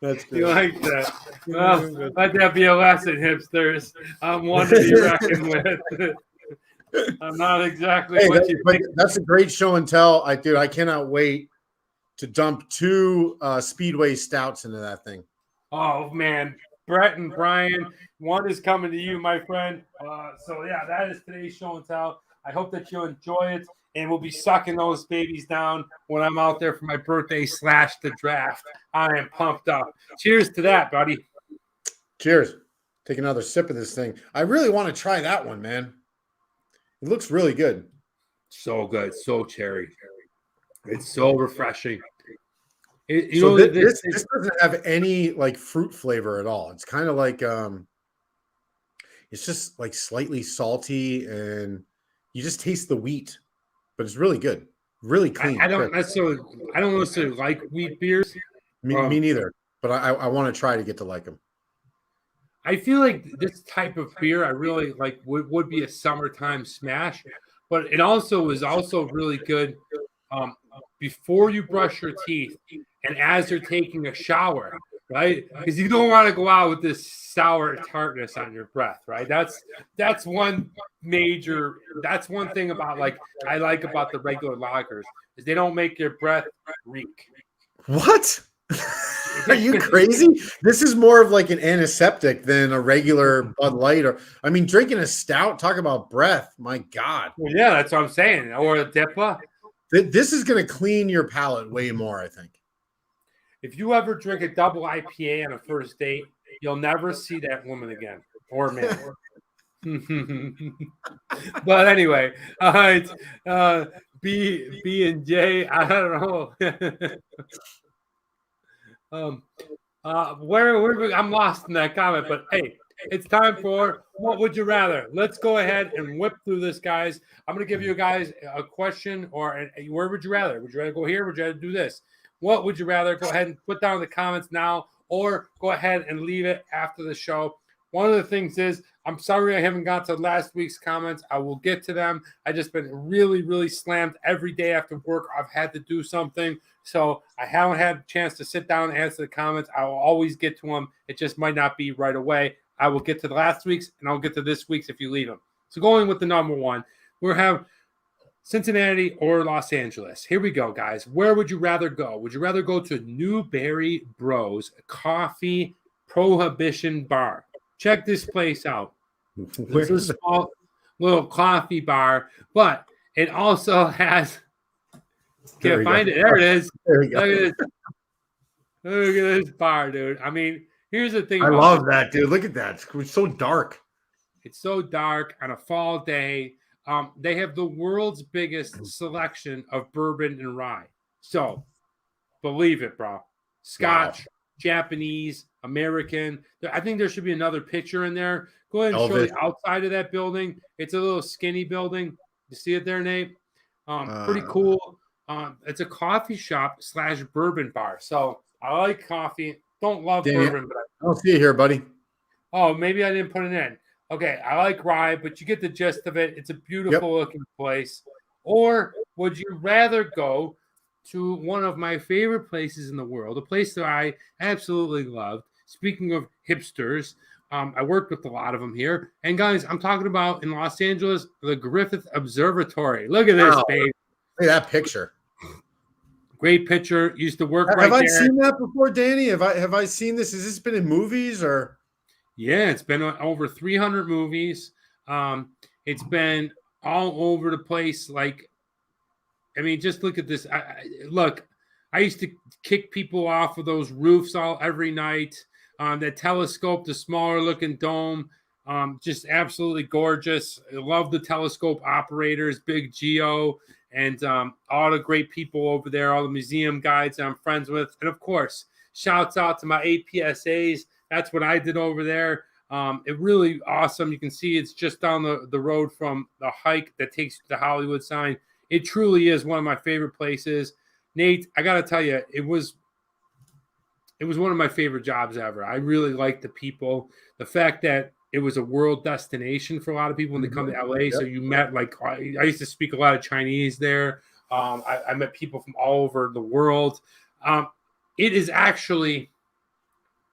That's good. You like that? Well, let that be a lesson, hipsters. I'm one to be reckoned with. I'm not exactly what you think. That's a great show and tell. I cannot wait to dump 2 Speedway stouts into that thing. Oh, man. Brett and Brian, one is coming to you, my friend. So, yeah, that is today's show and tell. I hope that you enjoy it, and we'll be sucking those babies down when I'm out there for my birthday / the draft. I am pumped up. Cheers to that, buddy. Cheers. Take another sip of this thing. I really want to try that one, man. It looks really good. So good. So cherry. It's so refreshing. This doesn't have any like fruit flavor at all. It's kind of like it's just like slightly salty, and you just taste the wheat, but it's really good, really clean. I don't necessarily like wheat beers. Me neither. But I want to try to get to like them. I feel like this type of beer I really like would be a summertime smash, but it also is really good before you brush your teeth and as you're taking a shower, right? Because you don't want to go out with this sour tartness on your breath, right? That's one thing about I like about the regular lagers is they don't make your breath reek. What? Are you crazy? This is more of like an antiseptic than a regular Bud Light, or drinking a stout. Talk about breath. My God. Well, yeah, that's what I'm saying. Or a Dippa. This is going to clean your palate way more, I think. If you ever drink a double IPA on a first date, you'll never see that woman again or man. But anyway, all right. B and J. I don't know. I'm lost in that comment, but hey, it's time for what would you rather. Let's go ahead and whip through this, guys. I'm going to give you guys a question, or where would you rather? Would you rather go here? Would you rather do this? What would you rather? Go ahead and put down in the comments now, or go ahead and leave it after the show. One of the things is, I'm sorry I haven't got to last week's comments. I will get to them. I just been really, really slammed every day after work. I've had to do something. So I haven't had a chance to sit down and answer the comments. I will always get to them. It just might not be right away. I will get to the last week's, and I'll get to this week's if you leave them. So going with the number one, we'll have Cincinnati or Los Angeles. Here we go, guys. Where would you rather go? Would you rather go to Newberry Bros Coffee Prohibition Bar? Check this place out. It's a small little coffee bar, but it also has... Can't find it. There it is. There we go. Look at this bar, dude. I mean, here's the thing. I love that, dude. Look at that. It's so dark. It's so dark on a fall day. They have the world's biggest selection of bourbon and rye. So, believe it, bro. Scotch, wow. Japanese, American. I think there should be another picture in there. Go ahead and show the outside of that building. It's a little skinny building. You see it there, Nate? Pretty cool. It's a coffee shop / bourbon bar. So I like coffee. Don't love bourbon, but I don't see it here, buddy. Oh, maybe I didn't put it in. Okay, I like rye, but you get the gist of it. It's a beautiful looking place. Or would you rather go to one of my favorite places in the world, a place that I absolutely loved? Speaking of hipsters, I worked with a lot of them here. And guys, I'm talking about in Los Angeles, the Griffith Observatory. Look at this, babe. Look at that picture. Great picture. Used to work right there. Have I seen that before, Danny? Have I seen this? Has this been in movies or? Yeah, it's been over 300 movies. It's been all over the place. Like, I mean, just look at this. I used to kick people off of those roofs every night. That telescope, the smaller looking dome, just absolutely gorgeous. I love the telescope operators, Big Geo. And all the great people over there, all the museum guides I'm friends with. And, of course, shouts out to my APSAs. That's what I did over there. It really awesome. You can see it's just down the road from the hike that takes you to the Hollywood sign. It truly is one of my favorite places. Nate, I got to tell you, it was one of my favorite jobs ever. I really liked the people. The fact that it was a world destination for a lot of people when they come to LA. Yep. So you met, like, I used to speak a lot of Chinese there. I met people from all over the world. It is actually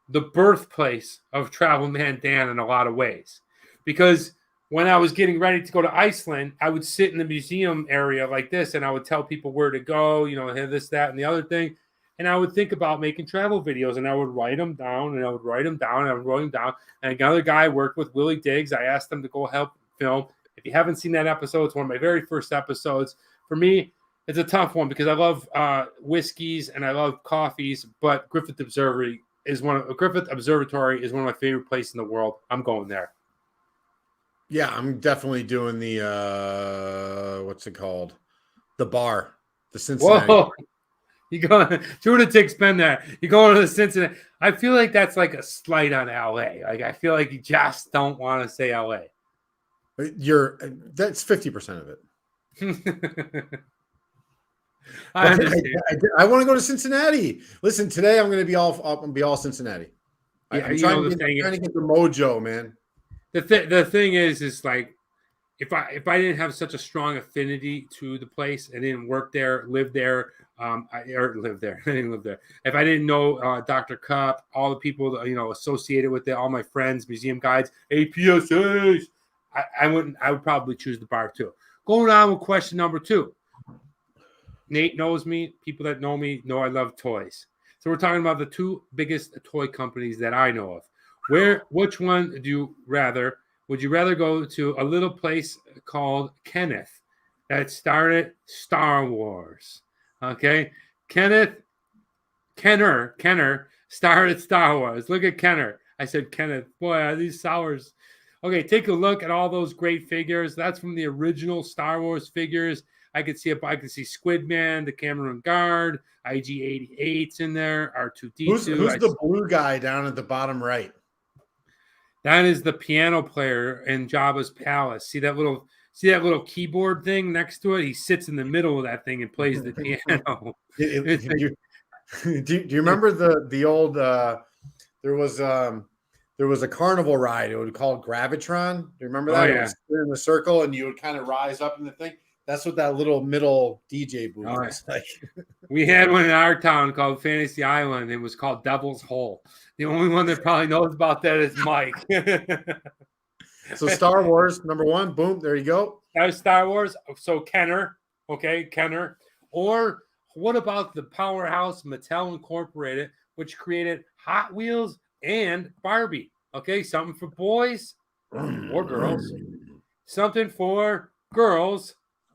the birthplace of Travel Man Dan in a lot of ways. Because when I was getting ready to go to Iceland, I would sit in the museum area like this, and I would tell people where to go, this, that, and the other thing. And I would think about making travel videos, and I would write them down, and I would write them down, and I would write them down. And another guy worked with Willie Diggs. I asked him to go help film. If you haven't seen that episode, it's one of my very first episodes. For me, it's a tough one because I love whiskeys and I love coffees, but Griffith Observatory is one of my favorite places in the world. I'm going there. Yeah, I'm definitely doing the what's it called? The bar, the Cincinnati. Whoa. You go to expend that. You go to the Cincinnati. I feel like that's like a slight on LA. Like, I feel like you just don't want to say LA. That's 50% of it. I want to go to Cincinnati. Listen, today I'm going to be all Cincinnati. Yeah, I'm trying to get the mojo, man. The thing is like, if I didn't have such a strong affinity to the place, I didn't work there, live there. I didn't live there. If I didn't know Dr. Cup, all the people associated with it, all my friends, museum guides, APSAs, I would probably choose the bar too. Going on with question number 2. Nate knows me. People that know me know I love toys. So we're talking about the 2 biggest toy companies that I know of. Which one would you rather go to a little place called Kenneth that started Star Wars? Okay. Kenner started Star Wars. Look at Kenner. I said, Kenneth, boy, are these sours. Okay, take a look at all those great figures. That's from the original Star Wars figures. I could see Squid Man, the Cameron Guard, IG-88's in there, R2-D2. Who's the blue guy down at the bottom right? That is the piano player in Jabba's palace. See that little keyboard thing next to it? He sits in the middle of that thing and plays the piano. Do you remember the old there was a carnival ride. It was called Gravitron. Do you remember that? Oh, yeah. It was in the circle and you would kind of rise up in the thing. That's what that little middle DJ booth was like. We had one in our town called Fantasy Island. It was called Devil's Hole. The only one that probably knows about that is Mike. So Star Wars, number 1. Boom. There you go. That was Star Wars. So Kenner. Okay, Kenner. Or what about the powerhouse Mattel Incorporated, which created Hot Wheels and Barbie? Okay, something for boys or girls. Something for girls.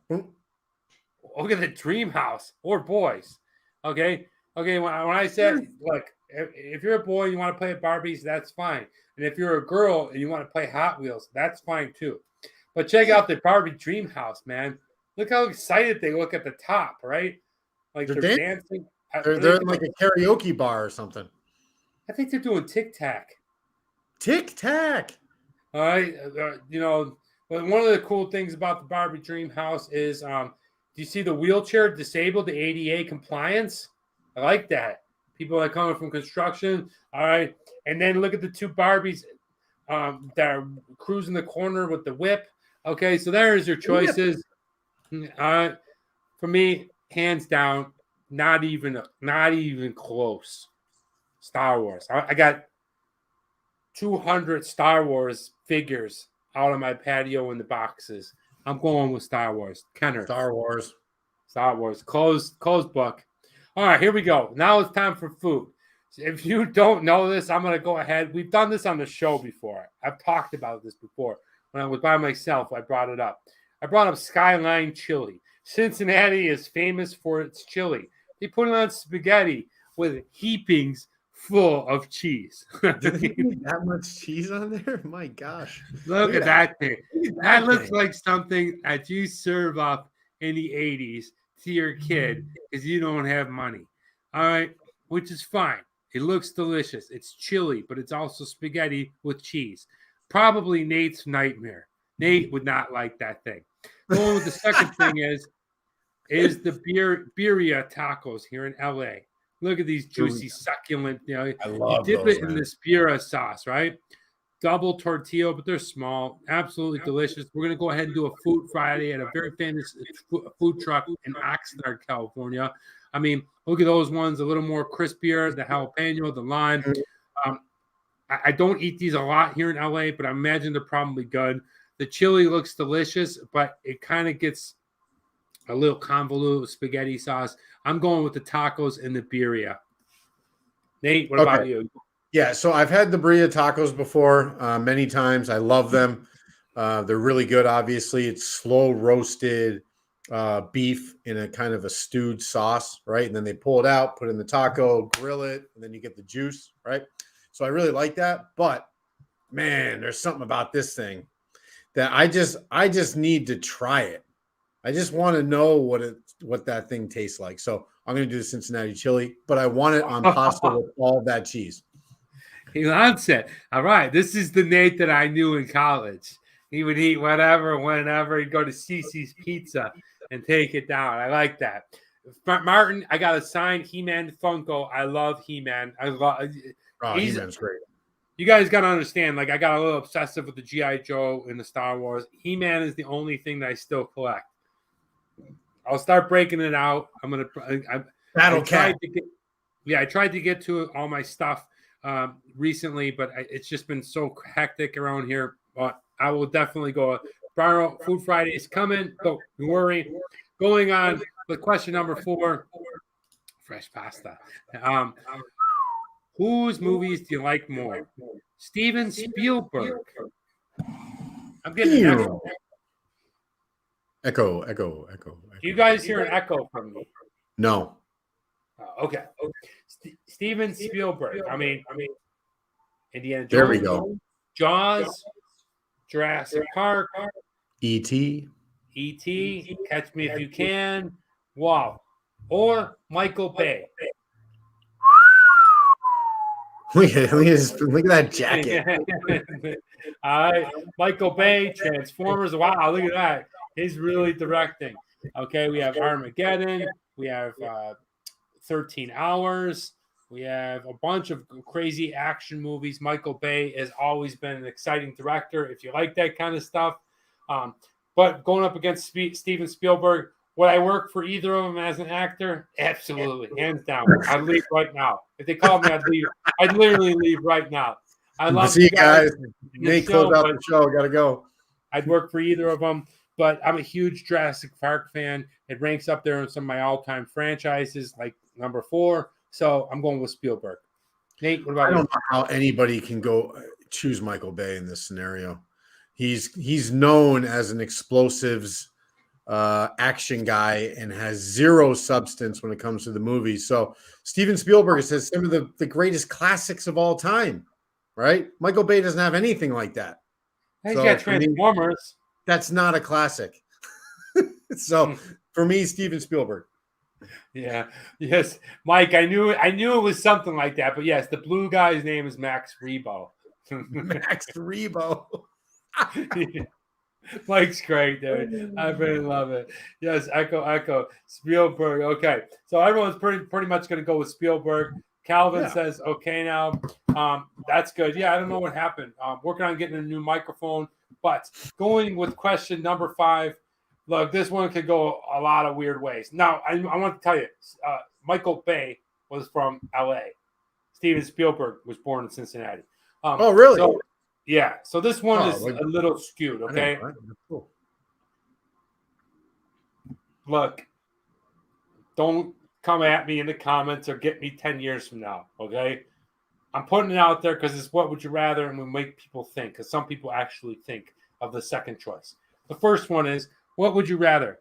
Look at the Dream House or boys. Okay. When I said, look, if you're a boy and you want to play Barbies, that's fine. And if you're a girl and you want to play Hot Wheels, that's fine too. But check out the Barbie Dream House, man. Look how excited they look at the top, right? Like they're dancing. They're in like a karaoke bar or something. I think they're doing tic-tac. Tic-tac. All right. But one of the cool things about the Barbie Dream House is, do you see the wheelchair disabled, the ADA compliance? I like that. People that are coming from construction. All right. And then look at the 2 Barbies that are cruising the corner with the whip. Okay. So there's your choices. For me, hands down, not even close. Star Wars. I got 200 Star Wars figures out on my patio in the boxes. I'm going with Star Wars. Kenner. Star Wars. Closed book. All right, here we go. Now it's time for food. So if you don't know this, I'm going to go ahead. We've done this on the show before. I've talked about this before. When I was by myself, I brought it up. I brought up Skyline Chili. Cincinnati is famous for its chili. They put it on spaghetti with heapings full of cheese. Did they put that much cheese on there? My gosh. Look at that thing. That looks like something that you serve up in the 80s to your kid because you don't have money. All right, which is fine. It looks delicious. It's chili, but it's also spaghetti with cheese. Probably Nate's nightmare. Nate would not like that thing. Going with the second thing is the birria tacos here in LA. Look at these juicy, succulent. I love you dip it in this birria sauce, right? Double tortilla, but they're small. Absolutely delicious. We're going to go ahead and do a food Friday at a very famous food truck in Oxnard, California. I mean, look at those ones, a little more crispier, the jalapeno, the lime. I don't eat these a lot here in LA, but I imagine they're probably good. The chili looks delicious, but it kind of gets a little convoluted with spaghetti sauce. I'm going with the tacos and the birria. Nate, what about you? Yeah, so I've had the birria tacos before many times. I love them. They're really good, obviously. It's slow roasted beef in a kind of a stewed sauce, right? And then they pull it out, put it in the taco, grill it, and then you get the juice, right? So I really like that. But, man, there's something about this thing that I just need to try it. I just want to know what that thing tastes like. So I'm going to do the Cincinnati chili, but I want it on pasta with all that cheese. He wants it. All right. This is the Nate that I knew in college. He would eat whatever, whenever. He'd go to Cece's Pizza and take it down. I like that. Martin, I got a signed He-Man Funko. I love He-Man. He-Man's great. You guys got to understand, like, I got a little obsessive with the G.I. Joe and the Star Wars. He-Man is the only thing that I still collect. I'll start breaking it out. I tried to get to all my stuff recently, but it's just been so hectic around here. But I will definitely go. Food Friday is coming. Don't worry. Going on with question number 4, fresh pasta. Whose movies do you like more? Steven Spielberg. I'm getting an echo. Echo. Do you guys hear an echo from me? No. Okay. Steven Spielberg. I mean, Indiana Jones. There we go. Jaws, Jurassic Park, E.T. E.T., Catch Me If You Can, wow, or Michael Bay. Look at that jacket. All right, Michael Bay, Transformers. Wow, look at that. He's really directing. Okay, we have Armageddon. We have 13 Hours. We have a bunch of crazy action movies. Michael Bay has always been an exciting director if you like that kind of stuff. But going up against Steven Spielberg, would I work for either of them as an actor? Absolutely, hands down. I'd leave right now. If they called me, I'd leave. I'd literally leave right now. I love See you guys. Nate, show, close out the show. Gotta go. I'd work for either of them, but I'm a huge Jurassic Park fan. It ranks up there in some of my all-time franchises, like number 4. So I'm going with Spielberg. Nate, what about you? I don't know how anybody can go choose Michael Bay in this scenario. He's known as an explosives action guy and has zero substance when it comes to the movies. So Steven Spielberg says some of the greatest classics of all time, right? Michael Bay doesn't have anything like that. He's got Transformers. That's not a classic. So for me, Steven Spielberg. Yeah. Yes. Mike, I knew it was something like that. But yes, the blue guy's name is Max Rebo. Max Rebo. Mike's great, dude. I really love it. Yes, echo. Spielberg. Okay. So everyone's pretty much going to go with Spielberg. Calvin says, okay, now. That's good. Yeah, I don't know what happened. Working on getting a new microphone. But going with question number 5. Look, this one could go a lot of weird ways. Now, I want to tell you, Michael Bay was from L.A. Steven Spielberg was born in Cincinnati. Oh, really? So, yeah. So this one is a little skewed, okay? Cool. Look, don't come at me in the comments or get me 10 years from now, okay? I'm putting it out there because it's what would you rather, and we make people think, because some people actually think of the second choice. The first one is, what would you rather?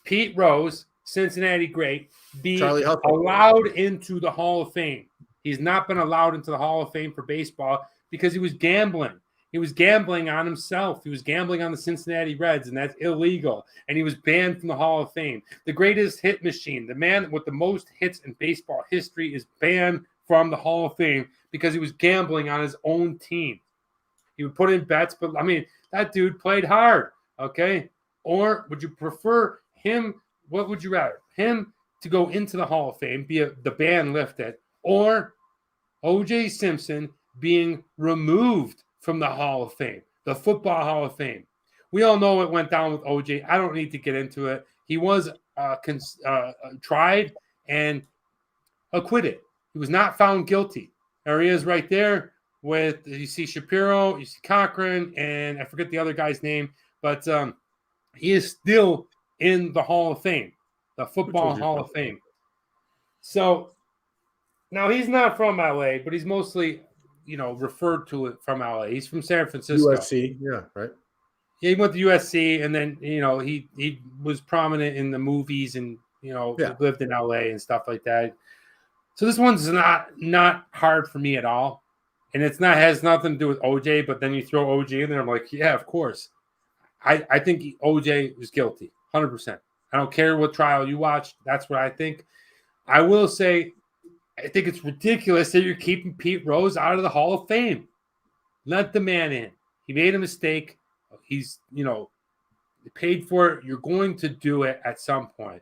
Pete Rose, Cincinnati great, be allowed into the Hall of Fame. He's not been allowed into the Hall of Fame for baseball because he was gambling. He was gambling on himself. He was gambling on the Cincinnati Reds, and that's illegal. And he was banned from the Hall of Fame. The greatest hit machine, the man with the most hits in baseball history, is banned from the Hall of Fame because he was gambling on his own team. He would put in bets, but, I mean, that dude played hard, okay? Or would you prefer him? What would you rather? Him to go into the Hall of Fame, the ban lifted, or O.J. Simpson being removed from the Hall of Fame, the Football Hall of Fame? We all know what went down with O.J. I don't need to get into it. He was tried and acquitted. He was not found guilty. There he is right there with, you see Shapiro, you see Cochran, and I forget the other guy's name, but he is still in the Hall of Fame, the Football Hall of Fame. So now he's not from LA, but he's mostly, referred to it from LA. He's from San Francisco. USC, yeah, right. Yeah, he went to USC, and then he was prominent in the movies, and lived in LA and stuff like that. So this one's not hard for me at all, and has nothing to do with OJ. But then you throw OJ in there, I'm like, yeah, of course. I think OJ was guilty, 100%. I don't care what trial you watch. That's what I think. I will say, I think it's ridiculous that you're keeping Pete Rose out of the Hall of Fame. Let the man in. He made a mistake. He's, paid for it. You're going to do it at some point.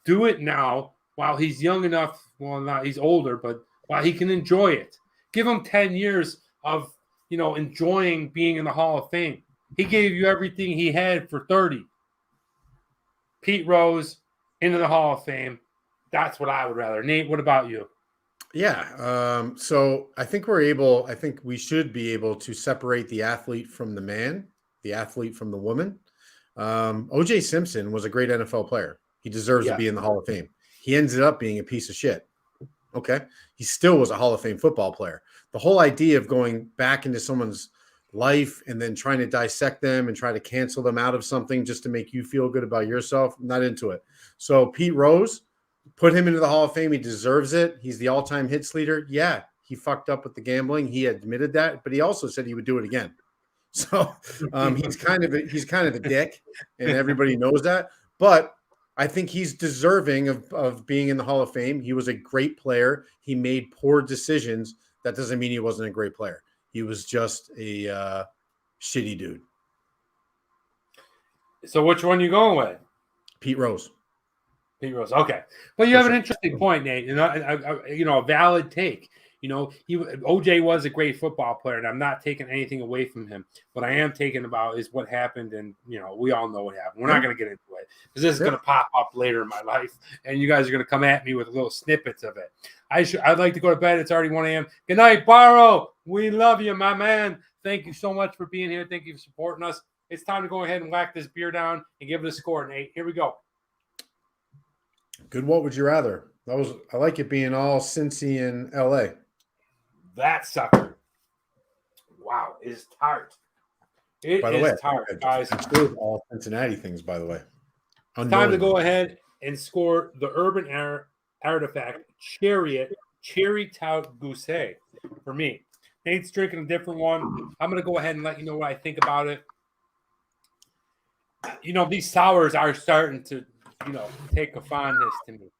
Do it now while he's young enough. Well, he's older, but while he can enjoy it. Give him 10 years of, enjoying being in the Hall of Fame. He gave you everything he had for 30. Pete Rose into the Hall of Fame. That's what I would rather. Nate, what about you? Yeah. So I think we should be able to separate the athlete from the man, the athlete from the woman. O.J. Simpson was a great NFL player. He deserves to be in the Hall of Fame. He ended up being a piece of shit. Okay. He still was a Hall of Fame football player. The whole idea of going back into someone's life and then trying to dissect them and try to cancel them out of something just to make you feel good about yourself, I'm not into it. So Pete Rose, put him into the Hall of Fame. He deserves it. He's the all-time hits leader. Yeah, he fucked up with the gambling. He admitted that, but he also said he would do it again. So he's kind of a dick, and everybody knows that. But I think he's deserving of being in the Hall of Fame. He was a great player. He made poor decisions. That doesn't mean he wasn't a great player. He was just a shitty dude. So which one you going with? Pete Rose. Pete Rose. Okay. Well, you have an interesting point, Nate. You know, a valid take. You know, OJ was a great football player, and I'm not taking anything away from him. What I am taking about is what happened, and you know, we all know what happened. We're not going to get into it because this is going to pop up later in my life, and you guys are going to come at me with little snippets of it. I'd like to go to bed. It's already 1 a.m. Good night, Barrow. We love you, my man. Thank you so much for being here. Thank you for supporting us. It's time to go ahead and whack this beer down and give it a score, Nate. Here we go. Good. What would you rather? I like it being all Cincy and LA. That sucker. Wow, is tart. It by the is way, tart, guys. It's all Cincinnati things, by the way. It's time to go ahead and score the Urban Artifact CHARIOT Cherry Tout GOSE for me. Nate's drinking a different one. I'm going to go ahead and let you know what I think about it. You know, these sours are starting to, you know, take a fondness to me.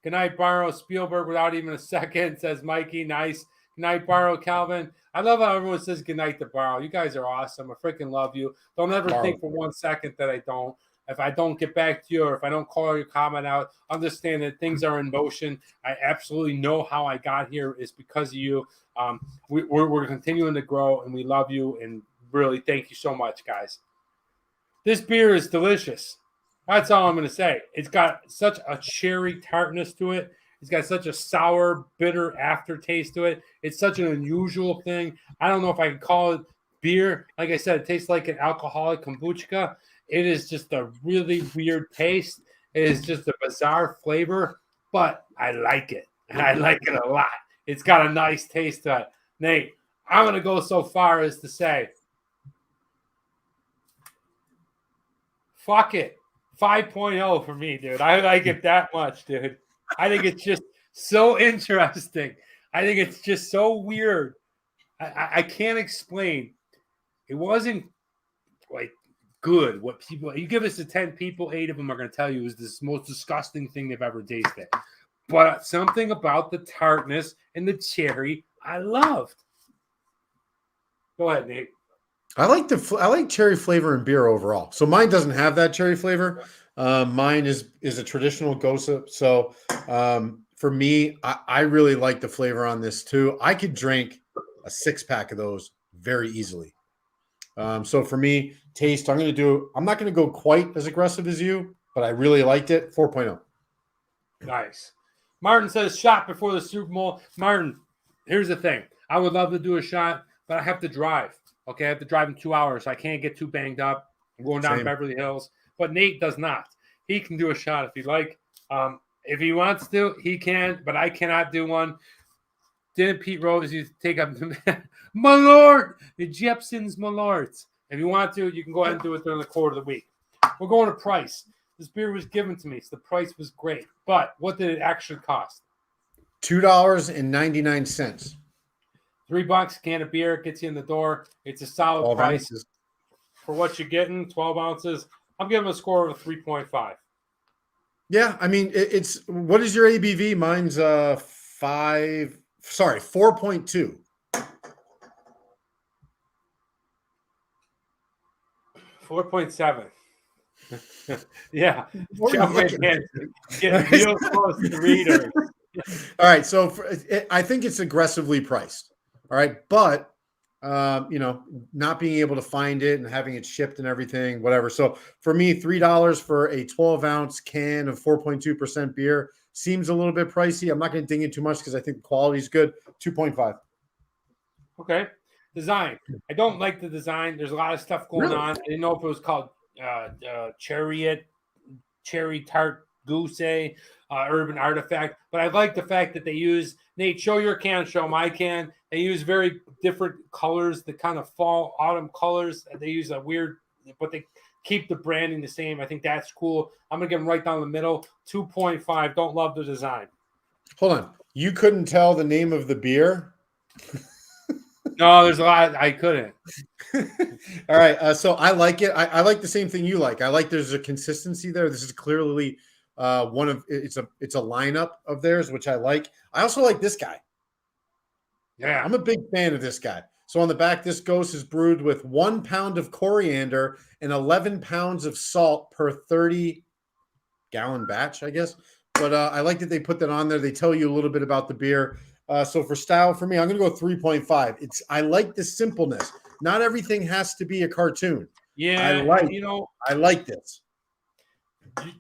Good night, Barrow. Spielberg without even a second, says Mikey. Nice. Good night, Barrow. Calvin. I love how everyone says good night to Barrow. You guys are awesome. I freaking love you. Don't ever think for 1 second that I don't. If I don't get back to you or if I don't call your comment out, understand that things are in motion. I absolutely know how I got here is because of you. We're continuing to grow, and we love you. And really, thank you so much, guys. This beer is delicious. That's all I'm going to say. It's got such a cherry tartness to it. It's got such a sour, bitter aftertaste to it. It's such an unusual thing. I don't know if I can call it beer. Like I said, it tastes like an alcoholic kombucha. It is just a really weird taste. It is just a bizarre flavor, but I like it. And I like it a lot. It's got a nice taste to it. Nate, I'm going to go so far as to say, fuck it. 5.0 for me, dude. I like it that much, dude. I think it's just so interesting. I think it's just so weird. I can't explain. It wasn't like good. What people, you give this to 10 people, 8 of them are going to tell you is this most disgusting thing they've ever tasted. But something about the tartness and the cherry I loved. Go ahead, Nate. I like cherry flavor in beer overall. So mine doesn't have that cherry flavor. Mine is a traditional GOSE. So for me, I really like the flavor on this too. I could drink a 6-pack of those very easily. So for me, taste, I'm not going to go quite as aggressive as you, but I really liked it. 4.0. Nice. Martin says shot before the Super Bowl. Martin, here's the thing. I would love to do a shot, but I have to drive. Okay, I have to drive in 2 hours. I can't get too banged up. I'm going down to Beverly Hills. But Nate does not. He can do a shot if he'd like. If he wants to, he can, but I cannot do one. Didn't Pete Rose used to take up my Lord, the Jepsons, my lords. If you want to, you can go ahead and do it during the quarter of the week. We're going to price. This beer was given to me, so the price was great. But what did it actually cost? $2.99. $3 can of beer gets you in the door. It's a solid price ounces. For what you're getting. 12 ounces. I'm giving a score of a 3.5. Yeah, I mean it's what is your ABV? Mine's 4.2. 4.7. Yeah. Getting Nice. real close to the reader. All right, so I think it's aggressively priced. All right, but not being able to find it and having it shipped and everything, whatever. So for me, $3 for a 12-ounce can of 4.2% beer seems a little bit pricey. I'm not going to ding it too much because I think the quality is good. 2.5. Okay. Design. I don't like the design. There's a lot of stuff going on. I didn't know if it was called CHARIOT, Cherry Tart GOSE, Urban Artifact. But I like the fact that they use, Nate, show your can, show my can. They use very different colors, the kind of fall, autumn colors. They use a weird, but they keep the branding the same. I think that's cool. I'm going to give them right down the middle. 2.5. Don't love the design. Hold on. You couldn't tell the name of the beer No, there's a lot. I couldn't. All right. So I like it. I like the same thing you like. I like there's a consistency there. This is clearly it's a lineup of theirs, which I like. I also like this guy. Yeah. I'm a big fan of this guy. So on the back, this GOSE is brewed with 1 pound of coriander and 11 pounds of salt per 30-gallon batch, I guess. But I like that they put that on there. They tell you a little bit about the beer. So for style, for me, I'm going to go 3.5. I like the simpleness. Not everything has to be a cartoon. Yeah, I like this.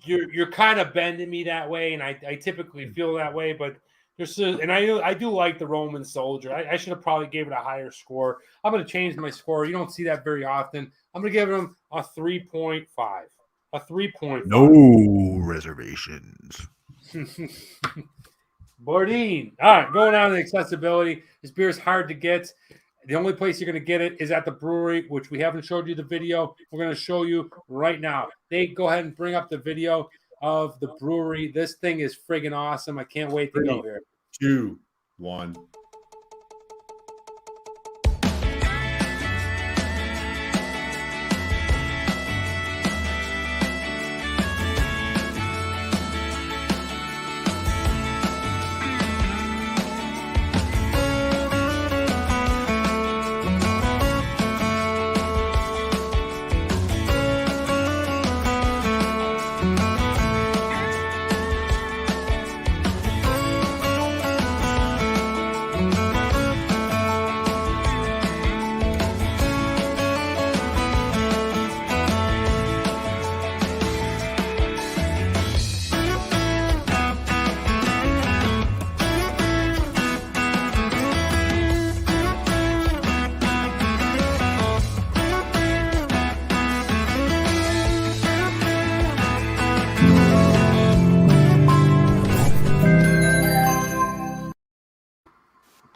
You're kind of bending me that way, and I typically feel that way, but I do like the Roman soldier. I should have probably gave it a higher score. I'm going to change my score. You don't see that very often. I'm going to give him a 3.5. A 3.5. No reservations. Bourdain. All right, going on to accessibility. This beer is hard to get. The only place you're going to get it is at the brewery, which we haven't showed you the video. We're going to show you right now. They go ahead and bring up the video of the brewery. This thing is friggin' awesome. I can't wait to go here. 2, 1.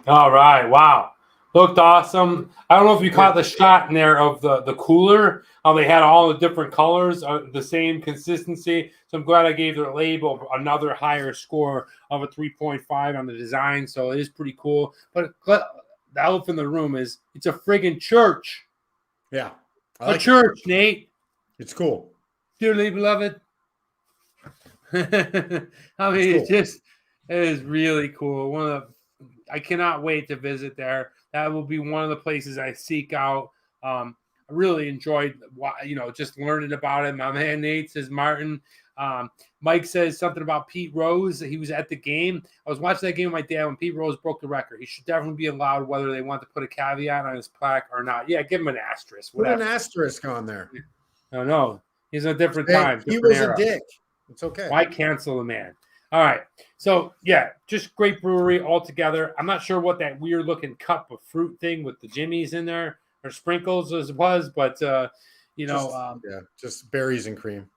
All right. Wow. Looked awesome. I don't know if you caught the shot in there of the cooler. They had all the different colors, the same consistency. So I'm glad I gave their label another higher score of a 3.5 on the design. So it is pretty cool. But the elephant in the room is it's a friggin' church. Yeah. A church, Nate. It's cool. Dearly beloved. I mean, it is really cool. I cannot wait to visit there. That will be one of the places I seek out. I really enjoyed, just learning about it. My man Nate says Martin. Mike says something about Pete Rose. He was at the game. I was watching that game with my dad when Pete Rose broke the record. He should definitely be allowed, whether they want to put a caveat on his plaque or not. Yeah, give him an asterisk. Put an asterisk on there. No. He's in a different time. He was a dick. It's okay. Why cancel the man? All right. So, yeah, just great brewery altogether. I'm not sure what that weird-looking cup of fruit thing with the jimmies in there or sprinkles was, but, just berries and cream.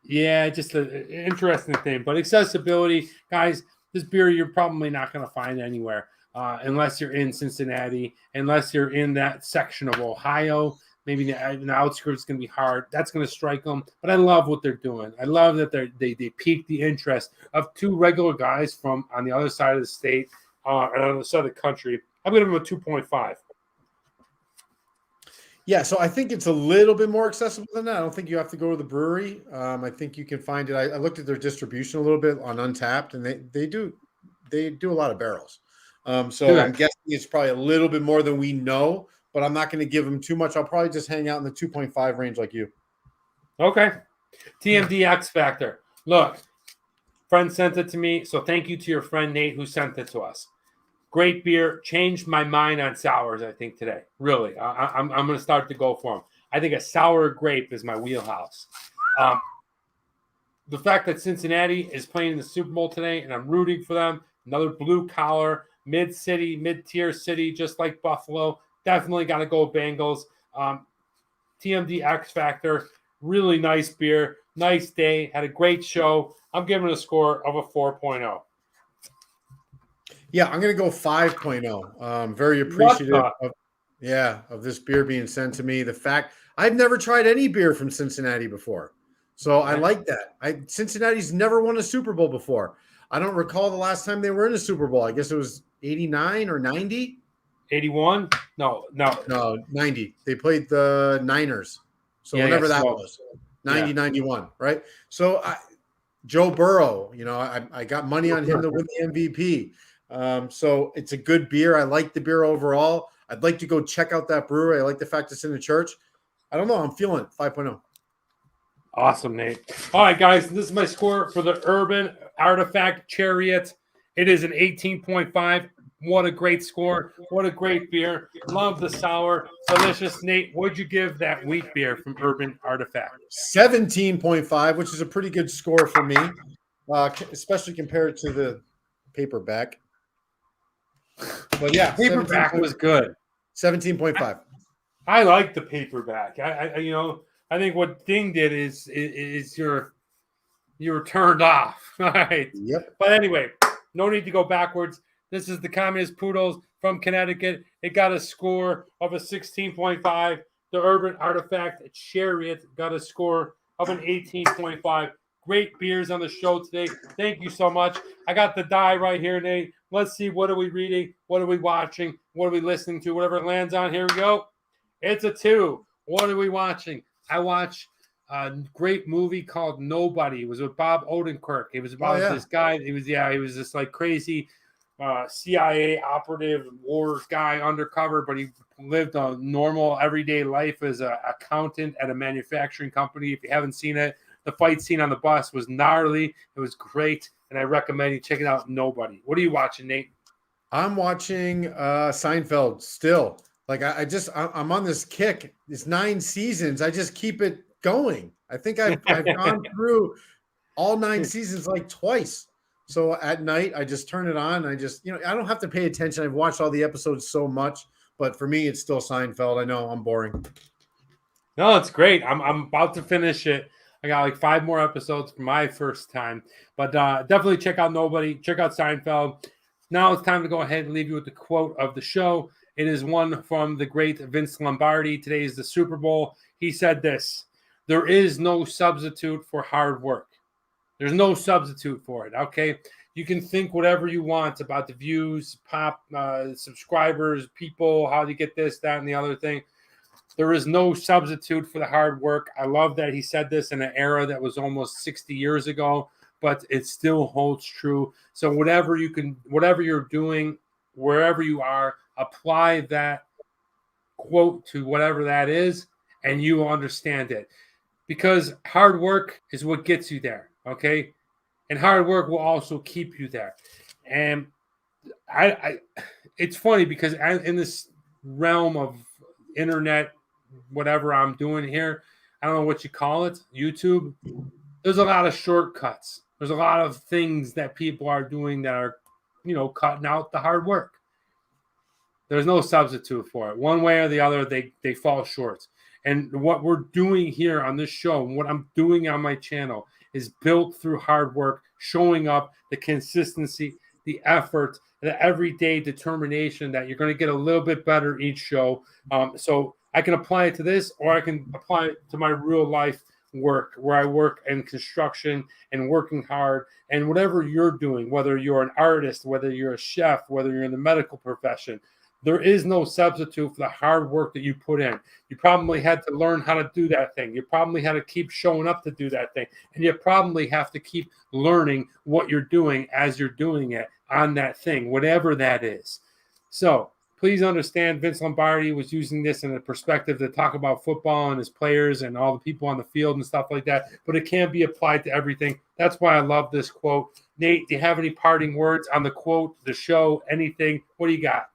Yeah, just an interesting thing. But accessibility, guys, this beer you're probably not going to find anywhere unless you're in Cincinnati, unless you're in that section of Ohio. Maybe the outskirts is going to be hard. That's going to strike them. But I love what they're doing. I love that they piqued the interest of two regular guys from on the other side of the state and on the side of the country. I'm going to give them a 2.5. Yeah, so I think it's a little bit more accessible than that. I don't think you have to go to the brewery. I think you can find it. I looked at their distribution a little bit on Untapped, and they do a lot of barrels. So I'm guessing it's probably a little bit more than we know. But I'm not going to give them too much. I'll probably just hang out in the 2.5 range like you. Okay. Tmdx Factor. Look, friend sent it to me. So thank you to your friend Nate who sent it to us. Great beer. Changed my mind on sours, I think, today. Really. I'm going to start to go for them. I think a sour grape is my wheelhouse. The fact that Cincinnati is playing in the Super Bowl today, and I'm rooting for them. Another blue-collar, mid-tier city, just like Buffalo. Definitely got to go Bengals. Tmdx Factor, really nice beer. Nice day. Had a great show. I'm giving it a score of a 4.0. Yeah, I'm going to go 5.0. Very appreciative of this beer being sent to me. The fact I've never tried any beer from Cincinnati before. So I like that. Cincinnati's never won a Super Bowl before. I don't recall the last time they were in a Super Bowl. I guess it was 89 or 90. 81? No. No, 90. They played the Niners. So Yeah, whenever that so- was, 90, 91, right? So Joe Burrow, I got money on him to win the MVP. So it's a good beer. I like the beer overall. I'd like to go check out that brewery. I like the fact it's in the church. I don't know. I'm feeling it. 5.0. Awesome, Nate. All right, guys, this is my score for the Urban Artifact Chariot. It is an 18.5. What a great score. What a great beer. Love the sour. Delicious. Nate, what'd you give that wheat beer from Urban Artifact? 17.5, which is a pretty good score for me, especially compared to the paperback. But yeah, Paperback was good. 17.5. I like the paperback. I think what Ding did is you were turned off. All right. Yep. But anyway, no need to go backwards. This is the Communist Poodles from Connecticut. It got a score of a 16.5. The Urban Artifact Chariot got a score of an 18.5. Great beers on the show today. Thank you so much. I got the die right here, Nate. Let's see. What are we reading? What are we watching? What are we listening to? Whatever it lands on. Here we go. It's a 2. What are we watching? I watched a great movie called Nobody. It was with Bob Odenkirk. It was about this guy. He was this like crazy CIA operative war guy undercover, but he lived a normal everyday life as an accountant at a manufacturing company. If you haven't seen it, the fight scene on the bus was gnarly. It was great, and I recommend you check it out. Nobody. What are you watching, Nate? I'm watching Seinfeld still. Like I'm on this kick. It's 9 seasons. I just keep it going. I think I've gone through all 9 seasons like twice. So at night I just turn it on. I just, I don't have to pay attention. I've watched all the episodes so much, but for me it's still Seinfeld. I know I'm boring. No, it's great. I'm about to finish it. I got like 5 more episodes for my first time, but definitely check out Nobody. Check out Seinfeld. Now it's time to go ahead and leave you with the quote of the show. It is one from the great Vince Lombardi. Today is the Super Bowl. He said this: "There is no substitute for hard work." There's no substitute for it, okay? You can think whatever you want about the views, subscribers, people, how to get this, that, and the other thing. There is no substitute for the hard work. I love that he said this in an era that was almost 60 years ago, but it still holds true. So whatever you're doing, wherever you are, apply that quote to whatever that is, and you will understand it. Because hard work is what gets you there, okay? And hard work will also keep you there. And it's funny because in this realm of internet, whatever I'm doing here, I don't know what you call it, YouTube, there's a lot of shortcuts. There's a lot of things that people are doing that are, cutting out the hard work. There's no substitute for it. One way or the other, they fall short. And what we're doing here on this show, and what I'm doing on my channel, is built through hard work, showing up, the consistency, the effort, the everyday determination that you're going to get a little bit better each show. So I can apply it to this, or I can apply it to my real life work, where I work in construction and working hard, and whatever you're doing, whether you're an artist, whether you're a chef, whether you're in the medical profession, there is no substitute for the hard work that you put in. You probably had to learn how to do that thing. You probably had to keep showing up to do that thing. And you probably have to keep learning what you're doing as you're doing it on that thing, whatever that is. So please understand, Vince Lombardi was using this in a perspective to talk about football and his players and all the people on the field and stuff like that, but it can be applied to everything. That's why I love this quote. Nate, do you have any parting words on the quote, the show, anything? What do you got?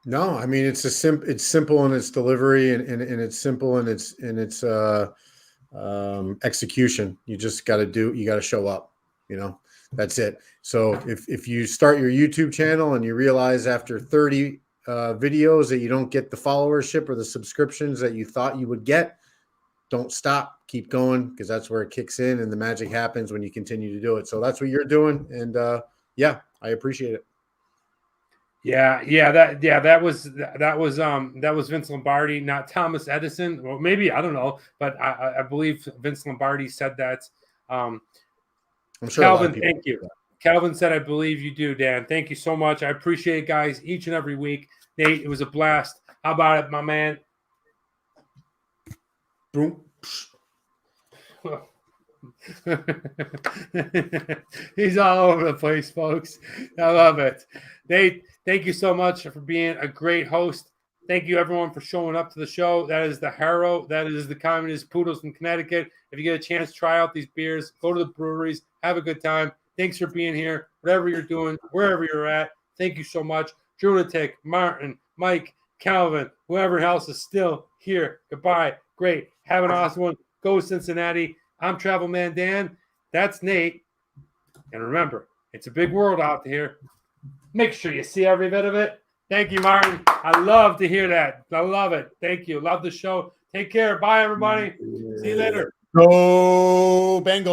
No, I mean it's simple in its delivery and it's simple in its execution. You just got to show up. That's it. So if you start your YouTube channel and you realize after 30 videos that you don't get the followership or the subscriptions that you thought you would get, don't stop. Keep going, because that's where it kicks in and the magic happens when you continue to do it. So that's what you're doing, and I appreciate it. That was Vince Lombardi, not Thomas Edison. Well, maybe, I don't know, but I believe Vince Lombardi said that. I'm sure Calvin, thank you. Calvin said, I believe you do, Dan. Thank you so much. I appreciate it, guys, each and every week. Nate, it was a blast. How about it, my man? Boom. He's all over the place, folks. I love it. Nate, thank you so much for being a great host. Thank you, everyone, for showing up to the show. That is the Harrow. That is the Communist Poodles from Connecticut. If you get a chance, try out these beers. Go to the breweries. Have a good time. Thanks for being here. Whatever you're doing, wherever you're at, thank you so much. Drunatic, Martin, Mike, Calvin, whoever else is still here. Goodbye. Great. Have an awesome one. Go Cincinnati. I'm Travel Man Dan. That's Nate. And remember, it's a big world out there. Make sure you see every bit of it. Thank you, Martin. I love to hear that. I love it. Thank you. Love the show. Take care. Bye, everybody. See you later. Go Bengals.